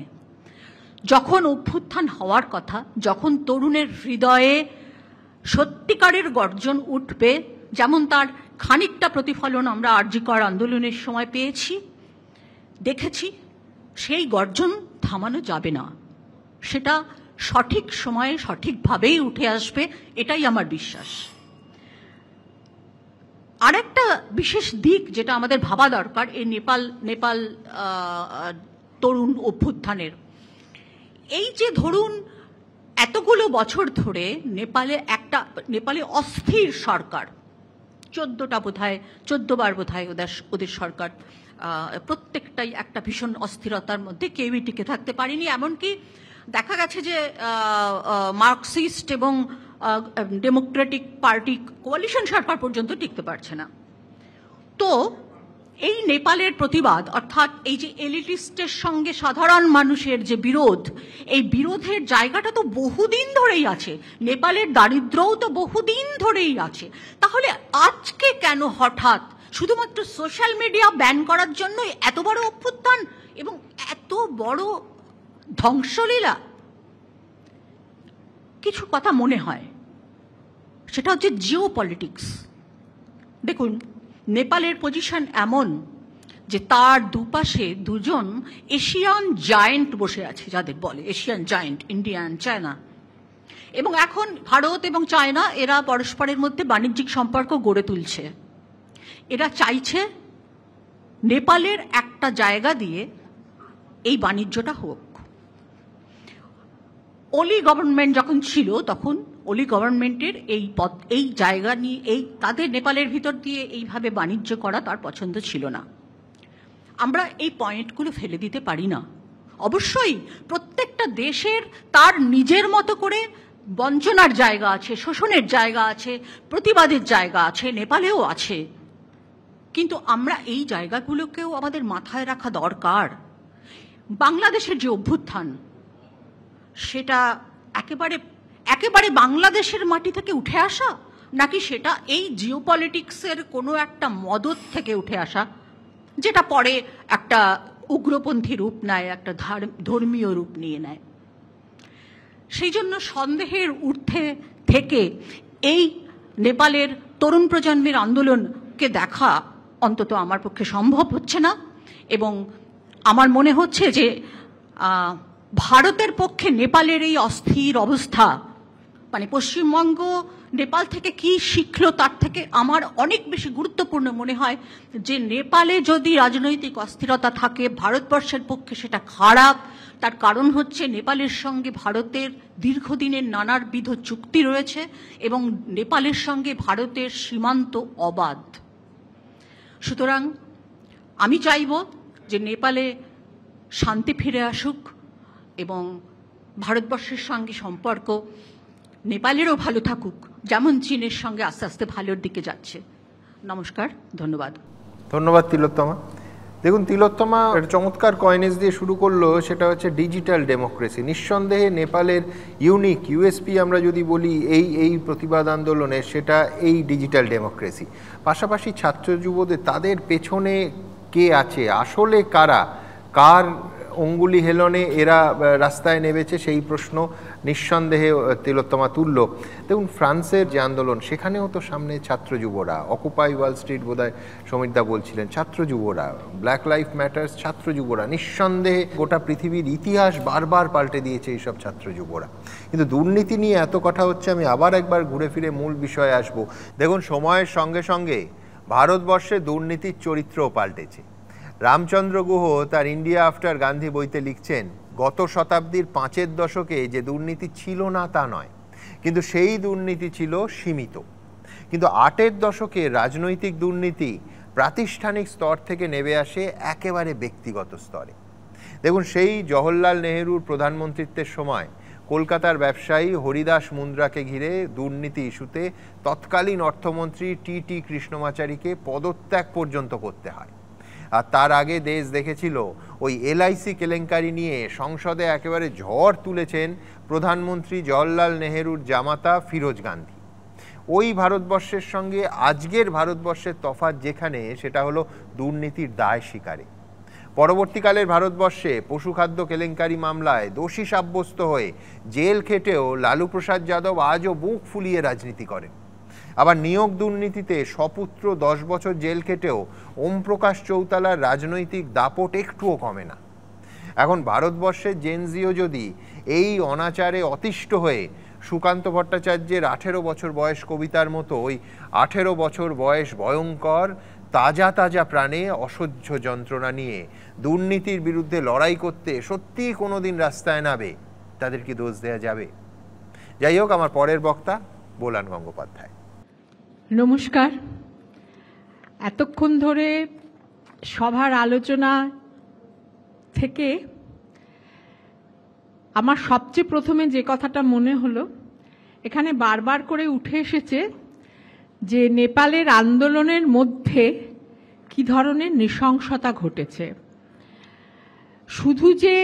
যখন অভ্যুত্থান হওয়ার কথা, যখন তরুণের হৃদয়ে সত্যিকারের গর্জন উঠবে, যেমন তার খানিকটা প্রতিফলন আমরা আরজিকর আন্দোলনের সময় পেয়েছি, দেখেছি, সেই গর্জন থামানো যাবে না। সেটা সঠিক সময়ে সঠিকভাবেই উঠে আসবে, এটাই আমার বিশ্বাস। আরেকটা বিশেষ দিক যেটা আমাদের ভাবা দরকার এই নেপাল তরুণ অভ্যুত্থানের, এই যে ধরুন এতগুলো বছর ধরে নেপালে অস্থির সরকার, 14বার বোধহয় ওদের সরকার, প্রত্যেকটাই একটা ভীষণ অস্থিরতার মধ্যে, কেউই টিকে থাকতে পারেনি। এমনকি দেখা গেছে যে মার্কসিস্ট এবং ডেমোক্রেটিক পার্টি কোয়ালিশন সরকার পর্যন্ত টিকতে পারছে না। তো এই নেপালের প্রতিবাদ, অর্থাৎ এই যে এলিটিস্টের সঙ্গে সাধারণ মানুষের যে বিরোধ, এই বিরোধের জায়গাটা তো বহুদিন ধরেই আছে। নেপালের দারিদ্র্যও তো বহুদিন ধরেই আছে। তাহলে আজকে কেন হঠাৎ শুধুমাত্র সোশ্যাল মিডিয়া ব্যান করার জন্য এত বড় অভ্যুত্থান এবং এত বড় ধ্বংসলীলা? কিছু কথা মনে হয়, সেটা হচ্ছে জিও পলিটিক্স। দেখুন, নেপালের পজিশন এমন যে তার দুপাশে দুজন এশিয়ান জায়েন্ট বসে আছে, যাদের বলে Asian giant, India and China. এবং এখন ভারত এবং চায়না এরা পরস্পরের মধ্যে বাণিজ্যিক সম্পর্ক গড়ে তুলছে। এরা চাইছে নেপালের একটা জায়গা দিয়ে এই বাণিজ্যটা হোক। ওলি গভর্নমেন্ট যখন ছিল তখন ওলি গভর্নমেন্টের এই জায়গা নিয়ে তাদের নেপালের ভিতর দিয়ে এইভাবে বাণিজ্য করা তার পছন্দ ছিল না। আমরা এই পয়েন্টগুলো ফেলে দিতে পারি না। অবশ্যই প্রত্যেকটা দেশের তার নিজের মতো করে বঞ্চনার জায়গা আছে, শোষণের জায়গা আছে, প্রতিবাদের জায়গা আছে, নেপালেও আছে। কিন্তু আমরা এই জায়গাগুলোকেও আমাদের মাথায় রাখা দরকার। বাংলাদেশের যে অভ্যুত্থান, সেটা একেবারে বাংলাদেশের মাটি থেকে উঠে আসা, নাকি সেটা এই জিওপলিটিক্সের কোনো একটা মদত থেকে উঠে আসা, যেটা পরে একটা উগ্রপন্থী রূপ নেয়, একটা ধর্মীয় রূপ নিয়ে নেয়। সেই জন্য সন্দেহের ঊর্ধ্বে থেকে এই নেপালের তরুণ প্রজন্মের আন্দোলনকে দেখা অন্তত আমার পক্ষে সম্ভব হচ্ছে না। এবং আমার মনে হচ্ছে যে ভারতের পক্ষে নেপালের এই অস্থির অবস্থা, মানে পশ্চিমবঙ্গ নেপাল থেকে কি শিখলো তার থেকে আমার অনেক বেশি গুরুত্বপূর্ণ মনে হয় যে নেপালে যদি রাজনৈতিক অস্থিরতা থাকে, ভারতবর্ষের পক্ষে সেটা খারাপ। তার কারণ হচ্ছে নেপালের সঙ্গে ভারতের দীর্ঘদিনের নানাবিধ চুক্তি রয়েছে এবং নেপালের সঙ্গে ভারতের সীমান্ত অবাধ। সুতরাং আমি চাইব যে নেপালে শান্তি ফিরে আসুক এবং ভারতবর্ষের সঙ্গে সম্পর্ক নেপালেরও ভালো থাকুক, যেমন চীনের সঙ্গে আস্তে আস্তে ভালোর দিকে যাচ্ছে। নমস্কার, ধন্যবাদ। ধন্যবাদ তিলোত্তমা। দেখুন, তিলোত্তমা চমৎকার কয়েনেজ দিয়ে শুরু করলো, সেটা হচ্ছে ডিজিটাল ডেমোক্রেসি। নিঃসন্দেহে নেপালের ইউনিক ইউএসপি আমরা যদি বলি এই প্রতিবাদ আন্দোলনের, সেটা এই ডিজিটাল ডেমোক্রেসি। পাশাপাশি ছাত্র যুবদের তাদের পেছনে কে আছে, আসলে কার অঙ্গুলি হেলনে এরা রাস্তায় নেমেছে, সেই প্রশ্ন নিঃসন্দেহে তিলোত্তমা তুলল। দেখুন, ফ্রান্সের যে আন্দোলন, সেখানেও তো সামনে ছাত্র যুবরা, অকুপাই ওয়াল স্ট্রিট বোধহয় সমীরদা বলছিলেন, ছাত্র যুবরা, ব্ল্যাক লাইফ ম্যাটার্স, ছাত্র যুবরা। নিঃসন্দেহে গোটা পৃথিবীর ইতিহাস বারবার পাল্টে দিয়েছে এইসব ছাত্র যুবরা। কিন্তু দুর্নীতি নিয়ে এত কথা হচ্ছে, আমি আবার একবার ঘুরে ফিরে মূল বিষয়ে আসব। দেখুন, সময়ের সঙ্গে সঙ্গে ভারতবর্ষে দুর্নীতির চরিত্রও পাল্টেছে। রামচন্দ্র গুহ তার ইন্ডিয়া আফটার গান্ধী বইতে লিখছেন, গত শতাব্দীর 5-এর দশকে যে দুর্নীতি ছিল না তা নয়, কিন্তু সেই দুর্নীতি ছিল সীমিত। কিন্তু 8-এর দশকে রাজনৈতিক দুর্নীতি প্রাতিষ্ঠানিক স্তর থেকে নেমে আসে একেবারে ব্যক্তিগত স্তরে। দেখুন, সেই জওহরলাল নেহরুর প্রধানমন্ত্রিত্বের সময় কলকাতার ব্যবসায়ী হরিদাস মুন্দ্রাকে ঘিরে দুর্নীতি ইস্যুতে তৎকালীন অর্থমন্ত্রী টি কৃষ্ণমাচারীকে পদত্যাগ পর্যন্ত করতে হয়। আর তার আগে দেশ দেখেছিল ওই এলআইসি কেলেঙ্কারি নিয়ে সংসদে একেবারে ঝড় তুলেছেন প্রধানমন্ত্রী জওহরলাল নেহরুর জামাতা ফিরোজ গান্ধী। ওই ভারতবর্ষের সঙ্গে আজকের ভারতবর্ষের তফাৎ যেখানে, সেটা হলো দুর্নীতির দায় স্বীকারে। পরবর্তীকালের ভারতবর্ষে পশুখাদ্য কেলেঙ্কারি মামলায় দোষী সাব্যস্ত হয়ে জেল খেটেও লালু প্রসাদ যাদব আজও বুক ফুলিয়ে রাজনীতি করেন। আবার নিয়োগ দুর্নীতিতে সপুত্র 10 বছর জেল খেটেও ওমপ্রকাশ চৌতালার রাজনৈতিক দাপট একটুও কমে না। এখন ভারতবর্ষের জেনজিও যদি এই অনাচারে অতিষ্ঠ হয়ে সুকান্ত ভট্টাচার্যের 18 বছর বয়স কবিতার মতো ওই 18 বছর বয়স ভয়ঙ্কর তাজা তাজা প্রাণে অসহ্য যন্ত্রণা নিয়ে দুর্নীতির বিরুদ্ধে লড়াই করতে সত্যিই কোনোদিন রাস্তায় নামে, তাদের কি দোষ দেয়া যাবে? যাই হোক, আমার পরের বক্তা বোলান গঙ্গোপাধ্যায়। নমস্কার। এতক্ষণ ধরে সভার আলোচনা থেকে আমার সবচেয়ে প্রথমে যে কথাটা মনে হলো, এখানে বারবার করে উঠে এসেছে যে নেপালের আন্দোলনের মধ্যে কি ধরনের নৃশংসতা ঘটেছে। শুধু যে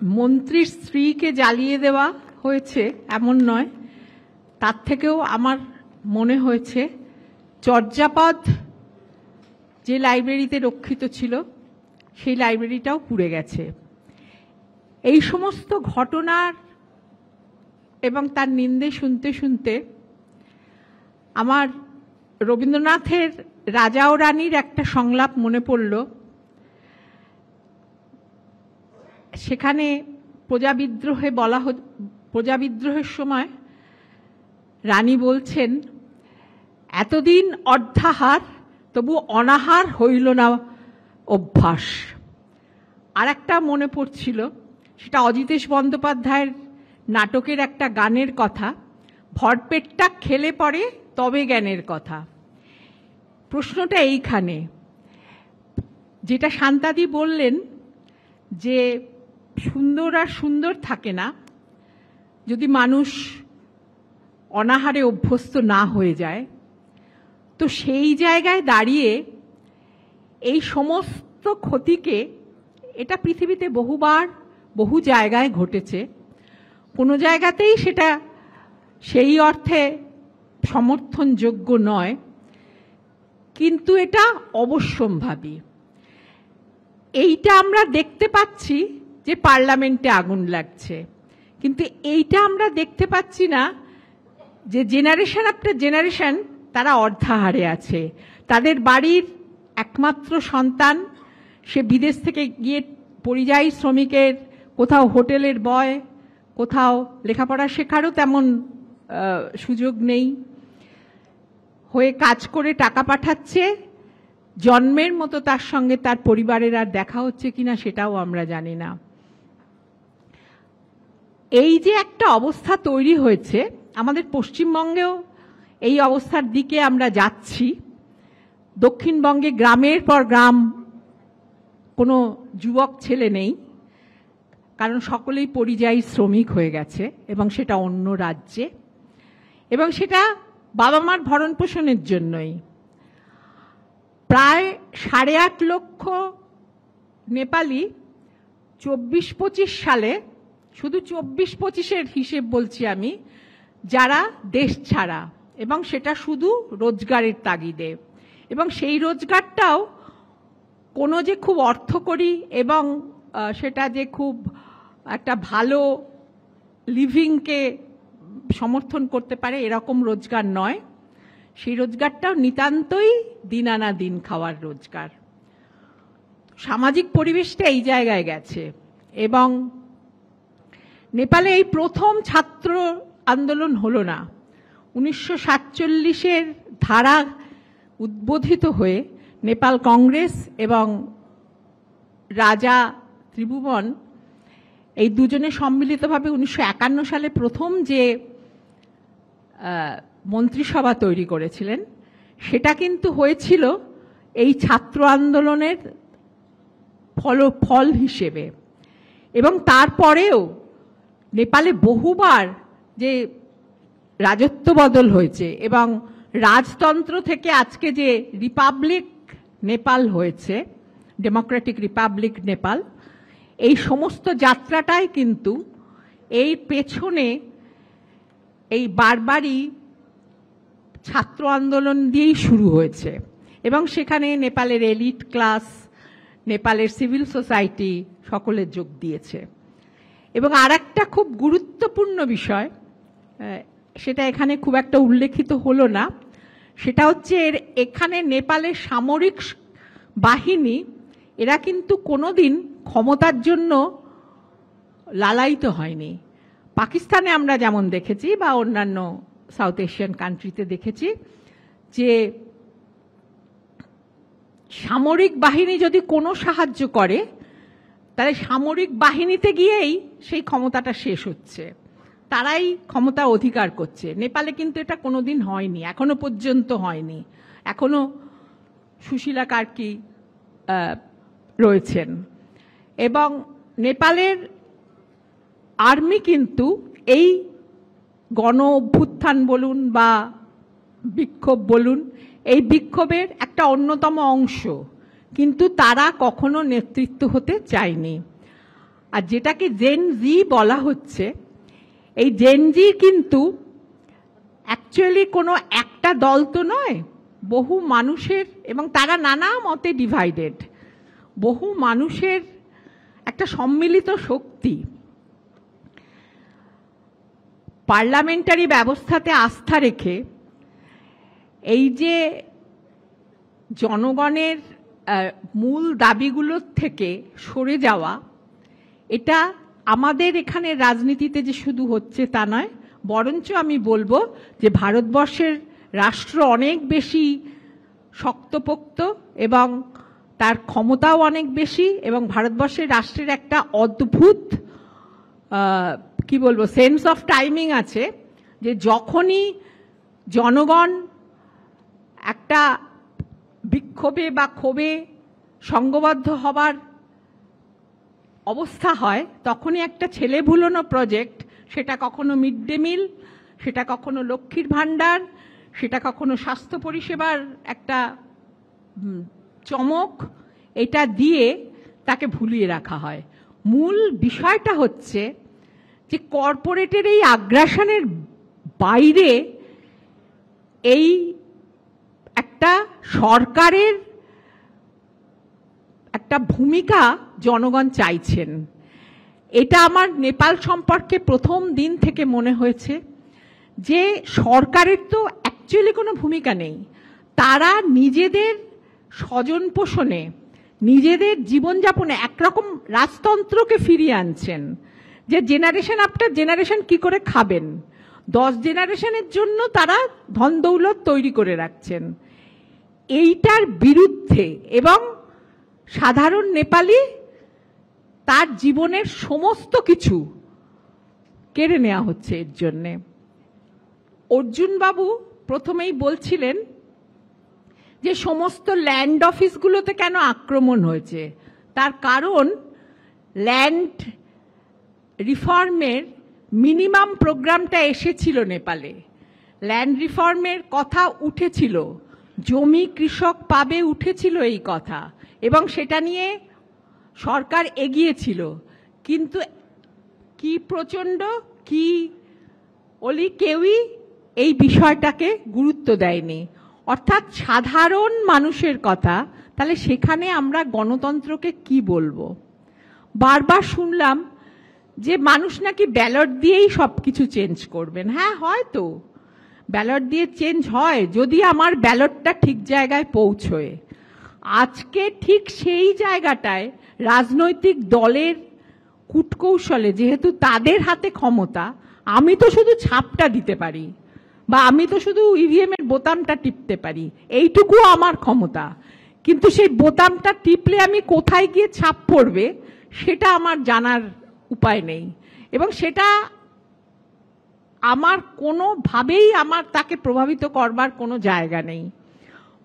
মন্ত্রীর স্ত্রীকে জ্বালিয়ে দেওয়া হয়েছে এমন নয়, তার থেকেও আমার মনে হয়েছে চর্যাপদ যে লাইব্রেরিতে রক্ষিত ছিল সেই লাইব্রেরিটাও পুড়ে গেছে। এই সমস্ত ঘটনার এবং তার নিন্দে শুনতে শুনতে আমার রবীন্দ্রনাথের রাজা ও রানীর একটা সংলাপ মনে পড়ল। সেখানে প্রজাবিদ্রোহের সময় রানী বলছেন, এতদিন অর্ধাহার তবু অনাহার হইল না অভ্যাস। আর একটা মনে পড়ছিল, সেটা অজিতেশ বন্দ্যোপাধ্যায়ের নাটকের একটা গানের কথা, ভরপেটটা খেলে পরে তবে জ্ঞানের কথা। প্রশ্নটা এইখানে, যেটা শান্তাদি বললেন যে সুন্দর আর সুন্দর থাকে না যদি মানুষ অনাহারে অভ্যস্ত না হয়ে যায়। তো সেই জায়গায় দাঁড়িয়ে এই সমস্ত ক্ষতিকে, এটা পৃথিবীতে বহুবার বহু জায়গায় ঘটেছে, কোনো জায়গাতেই সেটা সেই অর্থে সমর্থনযোগ্য নয়, কিন্তু এটা অবশ্যম্ভাবী। এইটা আমরা দেখতে পাচ্ছি যে পার্লামেন্টে আগুন লাগছে, কিন্তু এইটা আমরা দেখতে পাচ্ছি না যে জেনারেশন আফটার জেনারেশন তারা অর্ধাহারে আছে। তাদের বাড়ির একমাত্র সন্তান, সে বিদেশ থেকে গিয়ে পরিযায়ী শ্রমিকের, কোথাও হোটেলের বয়, কোথাও লেখাপড়া শেখারও তেমন সুযোগ নেই, হয়ে কাজ করে টাকা পাঠাচ্ছে, জন্মের মতো তার সঙ্গে তার পরিবারের আর দেখা হচ্ছে কিনা সেটাও আমরা জানি না। এই যে একটা অবস্থা তৈরি হয়েছে, আমাদের পশ্চিমবঙ্গেও এই অবস্থার দিকে আমরা যাচ্ছি। দক্ষিণবঙ্গে গ্রামের পর গ্রাম কোনো যুবক ছেলে নেই, কারণ সকলেই পরিযায়ী শ্রমিক হয়ে গেছে এবং সেটা অন্য রাজ্যে, এবং সেটা বাবা মার ভরণ পোষণের জন্যই। প্রায় 8.5 লক্ষ নেপালি 24-25 সালে, শুধু 24-25-এর হিসেব বলছি আমি, যারা দেশ ছাড়া, এবং সেটা শুধু রোজগারের তাগিদে, এবং সেই রোজগারটাও কোনো যে খুব অর্থকরী এবং সেটা যে খুব একটা ভালো লিভিংকে সমর্থন করতে পারে এরকম রোজগার নয়। সেই রোজগারটাও নিতান্তই দিন আনা দিন খাওয়ার রোজগার। সামাজিক পরিবেশটা এই জায়গায় গেছে। এবং নেপালে এই প্রথম ছাত্র আন্দোলন হলো না, 1947-এর ধারা উদ্বোধিত হয়ে নেপাল কংগ্রেস এবং রাজা ত্রিভুবন এই দুজনে সম্মিলিতভাবে 1951 সালে প্রথম যে মন্ত্রিসভা তৈরি করেছিলেন, সেটা কিন্তু হয়েছিল এই ছাত্র আন্দোলনের ফল হিসেবে। এবং তারপরেও নেপালে বহুবার যে রাজত্ব বদল হয়েছে এবং রাজতন্ত্র থেকে আজকে যে রিপাবলিক নেপাল হয়েছে, ডেমোক্রেটিক রিপাবলিক নেপাল, এই সমস্ত যাত্রাটাই কিন্তু এই পেছনে এই বারবারই ছাত্র আন্দোলন দিয়েই শুরু হয়েছে। এবং সেখানে নেপালের এলিট ক্লাস, নেপালের সিভিল সোসাইটি সকলে যোগ দিয়েছে। এবং আর একটা খুব গুরুত্বপূর্ণ বিষয়, সেটা এখানে খুব একটা উল্লেখিত হলো না, সেটা হচ্ছে এখানে নেপালের সামরিক বাহিনী, এরা কিন্তু কোনোদিন ক্ষমতার জন্য লালায়িত হয়নি। পাকিস্তানে আমরা যেমন দেখেছি বা অন্যান্য সাউথ এশিয়ান কান্ট্রিতে দেখেছি যে সামরিক বাহিনী যদি কোনো সাহায্য করে, তাহলে সামরিক বাহিনীতে গিয়েই সেই ক্ষমতাটা শেষ হচ্ছে, তারাই ক্ষমতা অধিকার করছে। নেপালে কিন্তু এটা কোনোদিন হয়নি, এখনো পর্যন্ত হয়নি। এখনো সুশীলা কার্কি রয়েছেন। এবং নেপালের আর্মি কিন্তু এই গণ অভ্যুত্থান বলুন বা বিক্ষোভ বলুন, এই বিক্ষোভের একটা অন্যতম অংশ, কিন্তু তারা কখনো নেতৃত্ব হতে চায়নি। আর যেটাকে জেন জি বলা হচ্ছে, এই জেন জি কিন্তু অ্যাকচুয়ালি কোনো একটা দল তো নয়, বহু মানুষের, এবং তারা নানা মতে ডিভাইডেড, বহু মানুষের একটা সম্মিলিত শক্তি। পার্লামেন্টারি ব্যবস্থাতে আস্থা রেখে এই যে জনগণের মূল দাবিগুলোর থেকে সরে যাওয়া, এটা আমাদের এখানে রাজনীতিতে যে শুধু হচ্ছে তা নয়, বরঞ্চ আমি বলবো যে ভারতবর্ষের রাষ্ট্র অনেক বেশি শক্তপোক্ত এবং তার ক্ষমতাও অনেক বেশি, এবং ভারতবর্ষের রাষ্ট্রের একটা অদ্ভুত কি বলবো সেন্স অফ টাইমিং আছে, যে যখনই জনগণ একটা বিক্ষোভে বা ক্ষোভে সংঘবদ্ধ হবার অবস্থা হয়, তখনই একটা ছেলে ভুলোনো প্রজেক্ট, সেটা কখনো মিড ডে মিল, সেটা কখনো লক্ষ্মীর ভাণ্ডার, সেটা কখনো স্বাস্থ্য পরিষেবার একটা চমক, এটা দিয়ে তাকে ভুলিয়ে রাখা হয়। মূল বিষয়টা হচ্ছে যে কর্পোরেটের এই আগ্রাসনের বাইরে এই একটা সরকারের একটা ভূমিকা জনগণ চাইছেন। এটা আমার নেপাল সম্পর্কে প্রথম দিন থেকে মনে হয়েছে যে সরকারের তো অ্যাকচুয়ালি কোনো ভূমিকা নেই, তারা নিজেদের স্বজন পোষণে, নিজেদের জীবনযাপনে একরকম রাজতন্ত্রকে ফিরিয়ে আনছেন, যে জেনারেশন আফটার জেনারেশন কি করে খাবেন, 10 জেনারেশনের জন্য তারা ধন দৌলত তৈরি করে রাখছেন। এইটার বিরুদ্ধে, এবং সাধারণ নেপালি তার জীবনের সমস্ত কিছু কেড়ে নেওয়া হচ্ছে এর জন্যে। অর্জুনবাবু প্রথমেই বলছিলেন যে সমস্ত ল্যান্ড অফিসগুলোতে কেন আক্রমণ হয়েছে, তার কারণ ল্যান্ড রিফর্মের মিনিমাম প্রোগ্রামটা এসেছিল নেপালে, ল্যান্ড রিফর্মের কথা উঠেছিল, জমি কৃষক পাবে উঠেছিল এই কথা, এবং সেটা নিয়ে সরকার এগিয়েছিল, কিন্তু কি প্রচণ্ড কি অলি কেউই এই বিষয়টাকে গুরুত্ব দেয়নি, অর্থাৎ সাধারণ মানুষের কথা। তাহলে সেখানে আমরা গণতন্ত্রকে কি বলবো? বারবার শুনলাম যে মানুষ নাকি ব্যালট দিয়েই সব কিছু চেঞ্জ করবেন। হ্যাঁ, হয়তো ব্যালট দিয়ে চেঞ্জ হয় যদি আমার ব্যালটটা ঠিক জায়গায় পৌঁছয়। আজকে ঠিক সেই জায়গাটায় রাজনৈতিক দলের কূটকৌশলে, যেহেতু তাদের হাতে ক্ষমতা, আমি তো শুধু ছাপটা দিতে পারি বা আমি তো শুধু ইভিএম এর বোতামটা টিপতে পারি, এইটুকু আমার ক্ষমতা, কিন্তু সেই বোতামটা টিপলে আমি কোথায় গিয়ে ছাপ পড়বে সেটা আমার জানার উপায় নেই, এবং সেটা আমার কোনোভাবেই আমার তাকে প্রভাবিত করবার কোনো জায়গা নেই।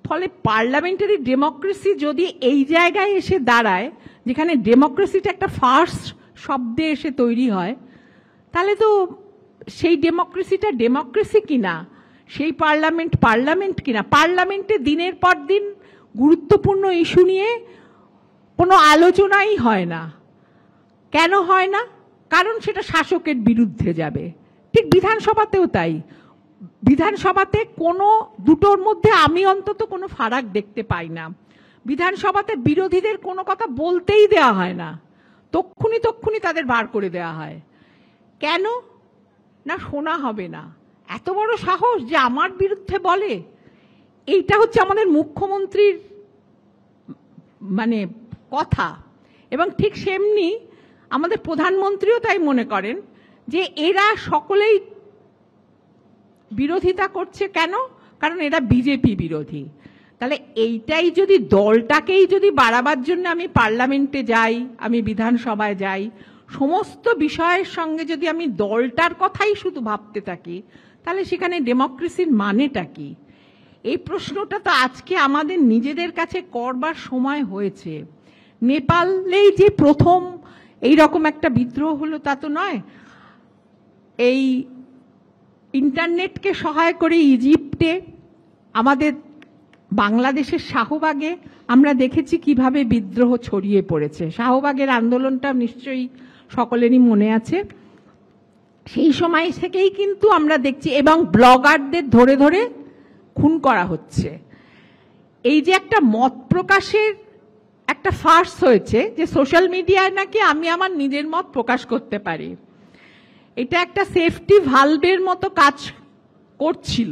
ফলে পার্লামেন্টারি ডেমোক্রেসি যদি এই জায়গায় এসে দাঁড়ায়, যেখানে ডেমোক্রেসিটা একটা ফার্স্ট শব্দে এসে তৈরি হয়, তাহলে তো সেই ডেমোক্রেসিটা ডেমোক্রেসি কিনা, সেই পার্লামেন্ট কিনা। পার্লামেন্টে দিনের পর দিন গুরুত্বপূর্ণ ইস্যু নিয়ে কোনো আলোচনাই হয় না। কেন হয় না? কারণ সেটা শাসকের বিরুদ্ধে যাবে। ঠিক বিধানসভাতেও তাই। বিধানসভাতে কোনো দুটোর মধ্যে আমি অন্তত কোনো ফারাক দেখতে পাই না। বিধানসভাতে বিরোধীদের কোনো কথা বলতেই দেওয়া হয় না, তক্ষুনি তাদের বার করে দেওয়া হয়। কেন না? শোনা হবে না। এত বড় সাহস যে আমার বিরুদ্ধে বলে। এইটা হচ্ছে আমাদের মুখ্যমন্ত্রীর মানে কথা, এবং ঠিক সেমনি আমাদের প্রধানমন্ত্রীও তাই মনে করেন যে এরা সকলেই বিরোধিতা করছে। কেন? কারণ এরা বিজেপি বিরোধী। তাহলে এইটাই যদি দলটাকেই যদি বাড়াবার জন্য আমি পার্লামেন্টে যাই, আমি বিধানসভায় যাই, সমস্ত বিষয়ের সঙ্গে যদি আমি দলটার কথাই শুধু ভাবতে থাকি, তাহলে সেখানে ডেমোক্রেসির মানেটা কি? এই প্রশ্নটা তো আজকে আমাদের নিজেদের কাছে করবার সময় হয়েছে। নেপালেই যে প্রথম এই রকম একটা বিদ্রোহ হলো তা তো নয়। এই ইন্টারনেটকে সহায় করে ইজিপ্টে, আমাদের বাংলাদেশের শাহবাগে আমরা দেখেছি কিভাবে বিদ্রোহ ছড়িয়ে পড়েছে। শাহবাগের আন্দোলনটা নিশ্চয়ই সকলেরই মনে আছে। সেই সময় থেকেই কিন্তু আমরা দেখছি, এবং ব্লগারদের ধরে ধরে খুন করা হচ্ছে। এই যে একটা মত প্রকাশের একটা ফার্স হয়েছে, যে সোশ্যাল মিডিয়ায় নাকি আমি আমার নিজের মত প্রকাশ করতে পারি, এটা একটা সেফটি ভালভের মতো কাজ করছিল,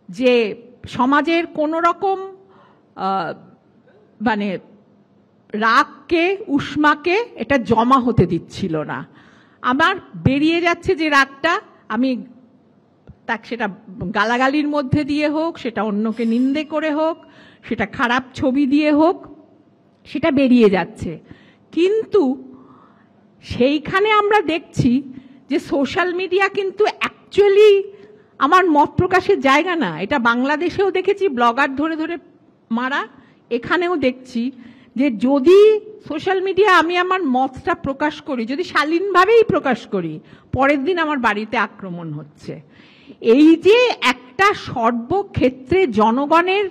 যে সমাজের কোনো রকম মানে রাগকে, উষ্মাকে এটা জমা হতে দিচ্ছিল না। আমার বেরিয়ে যাচ্ছে যে রাগটা, আমি সেটা গালাগালির মধ্যে দিয়ে হোক, সেটা অন্যকে নিন্দে করে হোক, সেটা খারাপ ছবি দিয়ে হোক, সেটা বেরিয়ে যাচ্ছে। কিন্তু সেইখানে আমরা দেখছি যে সোশ্যাল মিডিয়া কিন্তু অ্যাকচুয়ালি আমার মত প্রকাশের জায়গা না। এটা বাংলাদেশেও দেখেছি ব্লগার ধরে ধরে মারা, এখানেও দেখছি যে যদি সোশ্যাল মিডিয়া আমি আমার মতটা প্রকাশ করি, যদি শালীনভাবেই প্রকাশ করি, পরের দিন আমার বাড়িতে আক্রমণ হচ্ছে। এই যে একটা সর্বক্ষেত্রে জনগণের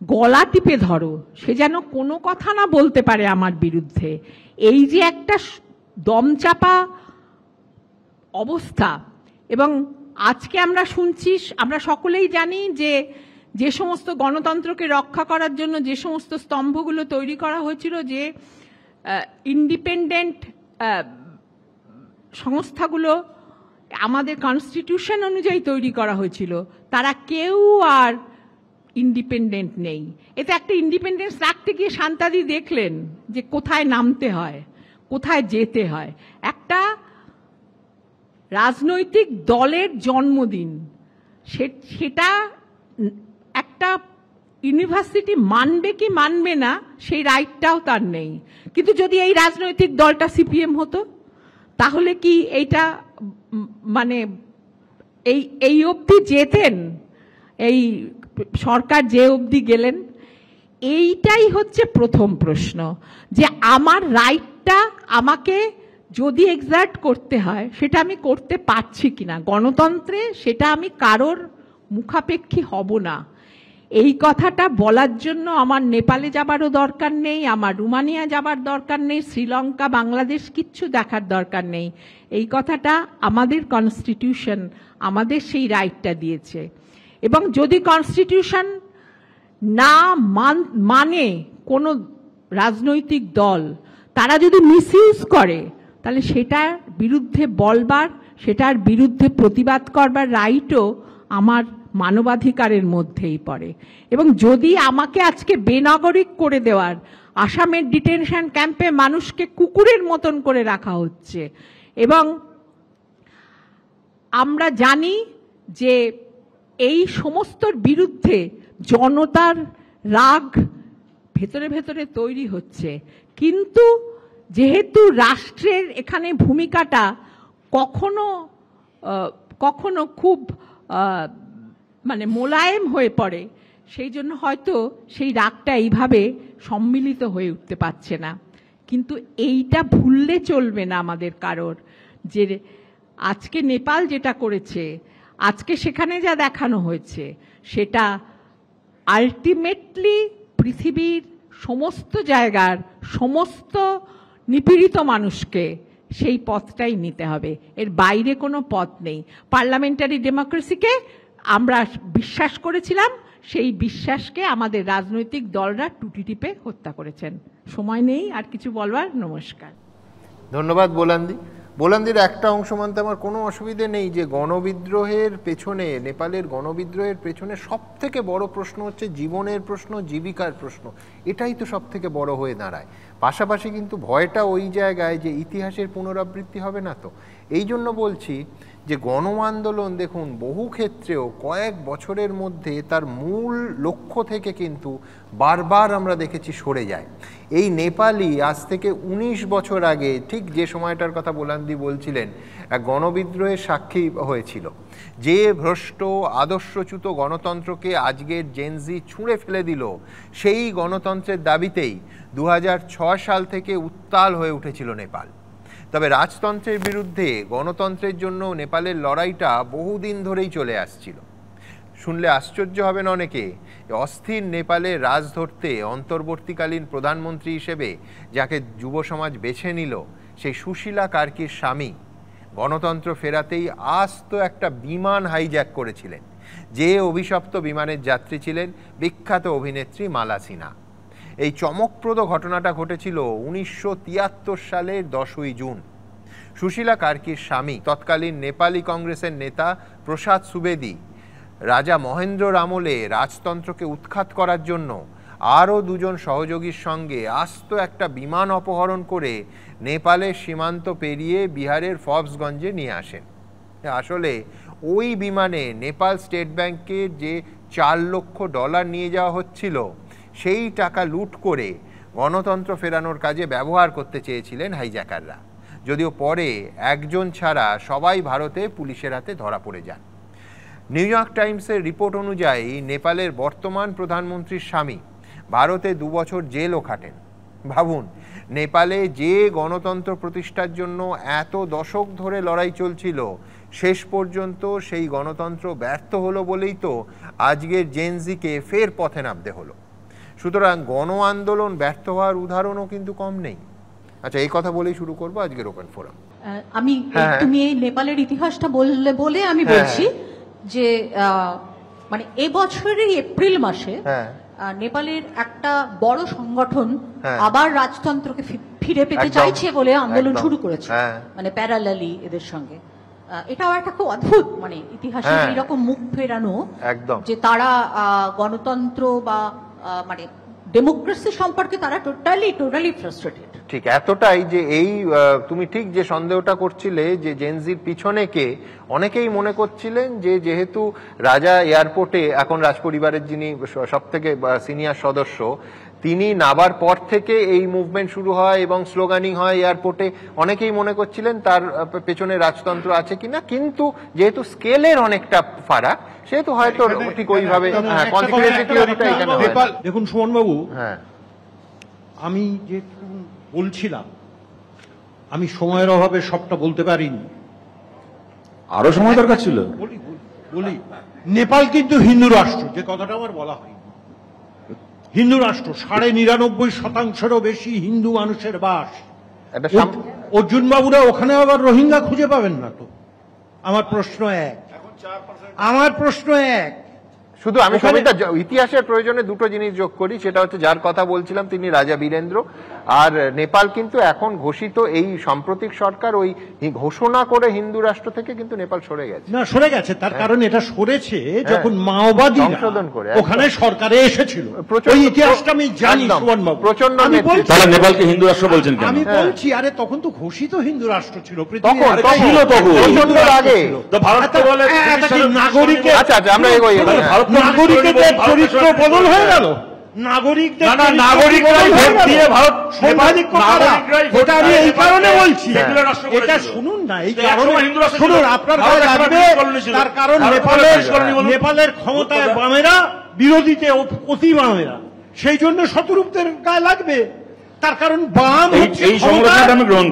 গলা টিপে ধরো, সে যেন কোনো কথা না বলতে পারে আমার বিরুদ্ধে, এই যে একটা দমচাপা অবস্থা। এবং আজকে আমরা শুনছি, আমরা সকলেই জানি যে যে সমস্ত গণতন্ত্রকে রক্ষা করার জন্য যে সমস্ত স্তম্ভগুলো তৈরি করা হয়েছিল, যে ইন্ডিপেন্ডেন্ট সংস্থাগুলো আমাদের কনস্টিটিউশন অনুযায়ী তৈরি করা হয়েছিল, তারা কেউ আর ইন্ডিপেন্ডেন্ট নেই। এতে একটা ইন্ডিপেন্ডেন্স রাখতে গিয়ে শান্তাদি দেখলেন যে কোথায় নামতে হয়, কোথায় যেতে হয়। একটা রাজনৈতিক দলের জন্মদিন, সেটা একটা ইউনিভার্সিটি মানবে কি মানবে না সেই রাইটটাও তার নেই। কিন্তু যদি এই রাজনৈতিক দলটা সিপিএম হতো, তাহলে কি এইটা মানে এই অবধি যেতেন? এই সরকার যে অবধি গেলেন, এইটাই হচ্ছে প্রথম প্রশ্ন, যে আমার রাইটটা আমাকে যদি এক্সার্ট করতে হয় সেটা আমি করতে পারছি কিনা। গণতন্ত্রে সেটা আমি কারোর মুখাপেক্ষী হব না। এই কথাটা বলার জন্য আমার নেপালে যাবারও দরকার নেই, আমার রোমানিয়া যাবার দরকার নেই, শ্রীলঙ্কা, বাংলাদেশ কিচ্ছু দেখার দরকার নেই। এই কথাটা আমাদের কনস্টিটিউশন আমাদের সেই রাইটটা দিয়েছে। এবং যদি কনস্টিটিউশন না মানে কোনো রাজনৈতিক দল, তারা যদি মিসইউজ করে, তাহলে সেটার বিরুদ্ধে বলবার, সেটার বিরুদ্ধে প্রতিবাদ করবার রাইটও আমার মানবাধিকারের মধ্যেই পড়ে। এবং যদি আমাকে আজকে বেনাগরিক করে দেওয়ার, আসামের ডিটেনশন ক্যাম্পে মানুষকে কুকুরের মতন করে রাখা হচ্ছে, এবং আমরা জানি যে এই সমস্তর বিরুদ্ধে জনতার রাগ ভেতরে ভেতরে তৈরি হচ্ছে, কিন্তু যেহেতু রাষ্ট্রের এখানে ভূমিকাটা কখনো কখনো খুব মানে মোলায়েম হয়ে পড়ে, সেই জন্য হয়তো সেই রাগটা এইভাবে সম্মিলিত হয়ে উঠতে পারছে না। কিন্তু এইটা ভুললে চলবে না আমাদের কারোর, যে আজকে নেপাল যেটা করেছে, আজকে সেখানে যা দেখানো হয়েছে, সেটা আলটিমেটলি পৃথিবীর সমস্ত জায়গার সমস্ত নিপীড়িত মানুষকে সেই পথটাই নিতে হবে, এর বাইরে কোনো পথ নেই। পার্লামেন্টারি ডেমোক্রেসিকে আমরা বিশ্বাস করেছিলাম, সেই বিশ্বাসকে আমাদের রাজনৈতিক দলরা টুটি টিপে হত্যা করেছেন। সময় নেই আর কিছু বলবার। নমস্কার। ধন্যবাদ বোলান্দির একটা অংশ মানতে আমার কোনো অসুবিধে নেই যে গণবিদ্রোহের পেছনে, নেপালের গণবিদ্রোহের পেছনে সব থেকে বড় প্রশ্ন হচ্ছে জীবনের প্রশ্ন, জীবিকার প্রশ্ন। এটাই তো সব থেকে বড় হয়ে দাঁড়ায়। পাশাপাশি কিন্তু ভয়টা ওই জায়গায় যে ইতিহাসের পুনরাবৃত্তি হবে না তো। এই জন্য বলছি যে গণ আন্দোলন দেখুন বহু ক্ষেত্রেও কয়েক বছরের মধ্যে তার মূল লক্ষ্য থেকে কিন্তু বারবার আমরা দেখেছি সরে যায়। এই নেপালি আজ থেকে ১৯ বছর আগে ঠিক যে সময়টার কথা বোলান্দি বলছিলেন, এক গণবিদ্রোহের সাক্ষী হয়েছিল, যে ভ্রষ্ট আদর্শচ্যুত গণতন্ত্রকে আজকের জেনজি ছুঁড়ে ফেলে দিল, সেই গণতন্ত্রের দাবিতেই ২০০৬ সাল থেকে উত্তাল হয়ে উঠেছিল নেপাল। তবে রাজতন্ত্রের বিরুদ্ধে গণতন্ত্রের জন্য নেপালের লড়াইটা বহুদিন ধরেই চলে আসছিল। শুনলে আশ্চর্য হবেন অনেকে, অস্থির নেপালে রাজ ধরতে অন্তর্বর্তীকালীন প্রধানমন্ত্রী হিসেবে যাকে যুব সমাজ বেছে নিল, সেই সুশীলা কার্কির স্বামী গণতন্ত্র ফেরাতেই আস্ত একটা বিমান হাইজ্যাক করেছিলেন, যে অভিশপ্ত বিমানের যাত্রী ছিলেন বিখ্যাত অভিনেত্রী মালা সিনহা। এই চমকপ্রদ ঘটনাটা ঘটেছিল ১৯৭৩ সালের ১০ই জুন। সুশীলা কার্কির স্বামী তৎকালীন নেপালি কংগ্রেসের নেতা প্রসাদ সুবেদী রাজা মহেন্দ্রর আমলে রাজতন্ত্রকে উৎখাত করার জন্য আরও দুজন সহযোগীর সঙ্গে আস্ত একটা বিমান অপহরণ করে নেপালের সীমান্ত পেরিয়ে বিহারের ফবসগঞ্জে নিয়ে আসেন। আসলে ওই বিমানে নেপাল স্টেট ব্যাংকের যে $4 লক্ষ নিয়ে যাওয়া হচ্ছিল সেই টাকা লুট করে গণতন্ত্র ফেরানোর কাজে ব্যবহার করতে চেয়েছিলেন হাইজ্যাকাররা, যদিও পরে একজন ছাড়া সবাই ভারতে পুলিশের হাতে ধরা পড়ে যান। নিউ ইয়র্ক টাইমসের রিপোর্ট অনুযায়ী নেপালের বর্তমান প্রধানমন্ত্রীর স্বামী ভারতে 2 বছর জেলও খাটেন। ভাবুন, নেপালে যে গণতন্ত্র প্রতিষ্ঠার জন্য এত দশক ধরে লড়াই চলছিল, শেষ পর্যন্ত সেই গণতন্ত্র ব্যর্থ হলো বলেই তো আজকের জেনজিকে ফের পথে নামতে হলো। সুতরাং গণ আন্দোলন ব্যর্থ হওয়ার উদাহরণও কিন্তু কম নেই। আচ্ছা, এই কথা বলেই শুরু করবো আজকের ওপেন ফোরাম। আমি তুমি এই নেপালের ইতিহাসটা বলে আমি বলছি যে মানে এবছরের এপ্রিল মাসে নেপালের একটা বড় সংগঠন আবার রাজতন্ত্রকে ফিরে পেতে চাইছে বলে আন্দোলন শুরু করেছে, মানে প্যারালালি এদের সঙ্গে। এটাও একটা খুব অদ্ভুত, মানে ইতিহাসে এইরকম মুখ ফেরানো, যে তারা গণতন্ত্র বা মানে ডেমোক্রেসি সম্পর্কে তারা টোটালি ফ্রাস্ট্রেটেড। ঠিক এতটাই যে এই তুমি ঠিক যে সন্দেহটা করছিলে যে জেনজির পিছনে কে, অনেকেই মনে করছিলেন যে যেহেতু রাজা এয়ারপোর্টে এখন রাজপরিবারের যিনি সবথেকে সিনিয়র সদস্য, তিনি নাবার পর থেকে এই মুভমেন্ট শুরু হয় এবং স্লোগানিং হয় এয়ারপোর্টে, অনেকেই মনে করছিলেন তার পেছনে রাজতন্ত্র আছে কিনা। কিন্তু যেহেতু স্কেলের অনেকটা ফারাক, সেহেতু হয়তো ঠিক ওইভাবে দেখুন সুমনবাবু, আমি যে বলছিলাম, আমি সময়ের অভাবে সবটা বলতে পারিনি, আরো সময় দরকার ছিল। বলি নেপাল কিন্তু হিন্দু রাষ্ট্র, যে কথাটা আমার বলা হয়নি। হিন্দু রাষ্ট্র, 99.99% বেশি হিন্দু মানুষের বাস। অর্জুন বাবুরা ওখানে আবার রোহিঙ্গা খুঁজে পাবেন না তো? আমার প্রশ্ন এক। শুধু আমি ইতিহাসের প্রয়োজনে দুটো জিনিস যোগ করি, সেটা হচ্ছে যার কথা বলছিলাম তিনি রাজা বীরেন্দ্র, আর নেপাল কিন্তু এখন ঘোষিত এই সাম্প্রতিক সরকার ওই ঘোষণা করে হিন্দু রাষ্ট্র থেকে কিন্তু নেপাল সরে গেছে। তার কারণ এটা সরেছে যখন মাওবাদী সংশোধন করে ওখানে সরকারে এসেছিল। ওই ইতিহাসটা আমি জানি সুমনবাবু। প্রচন্ড নেপালকে হিন্দু রাষ্ট্র বলছেন কেন? আমি বলছি, আরে তখন তো ঘোষিত হিন্দু রাষ্ট্র ছিল নাগরিকদের চরিত্র বদল হয়ে গেল। নাগরিকরাই ভোট দিয়ে ভারত সাংবাদিক এই কারণে বলছি, এটা শুনুন না, এই কারণে শুনুন, আপনার গায়ে লাগবে। তার কারণ নেপালের ক্ষমতায় বামেরা, বিরোধীতে অতি বামেরা, সেই জন্য শতরূপদের গায়ে লাগবে। তার কারণ বাম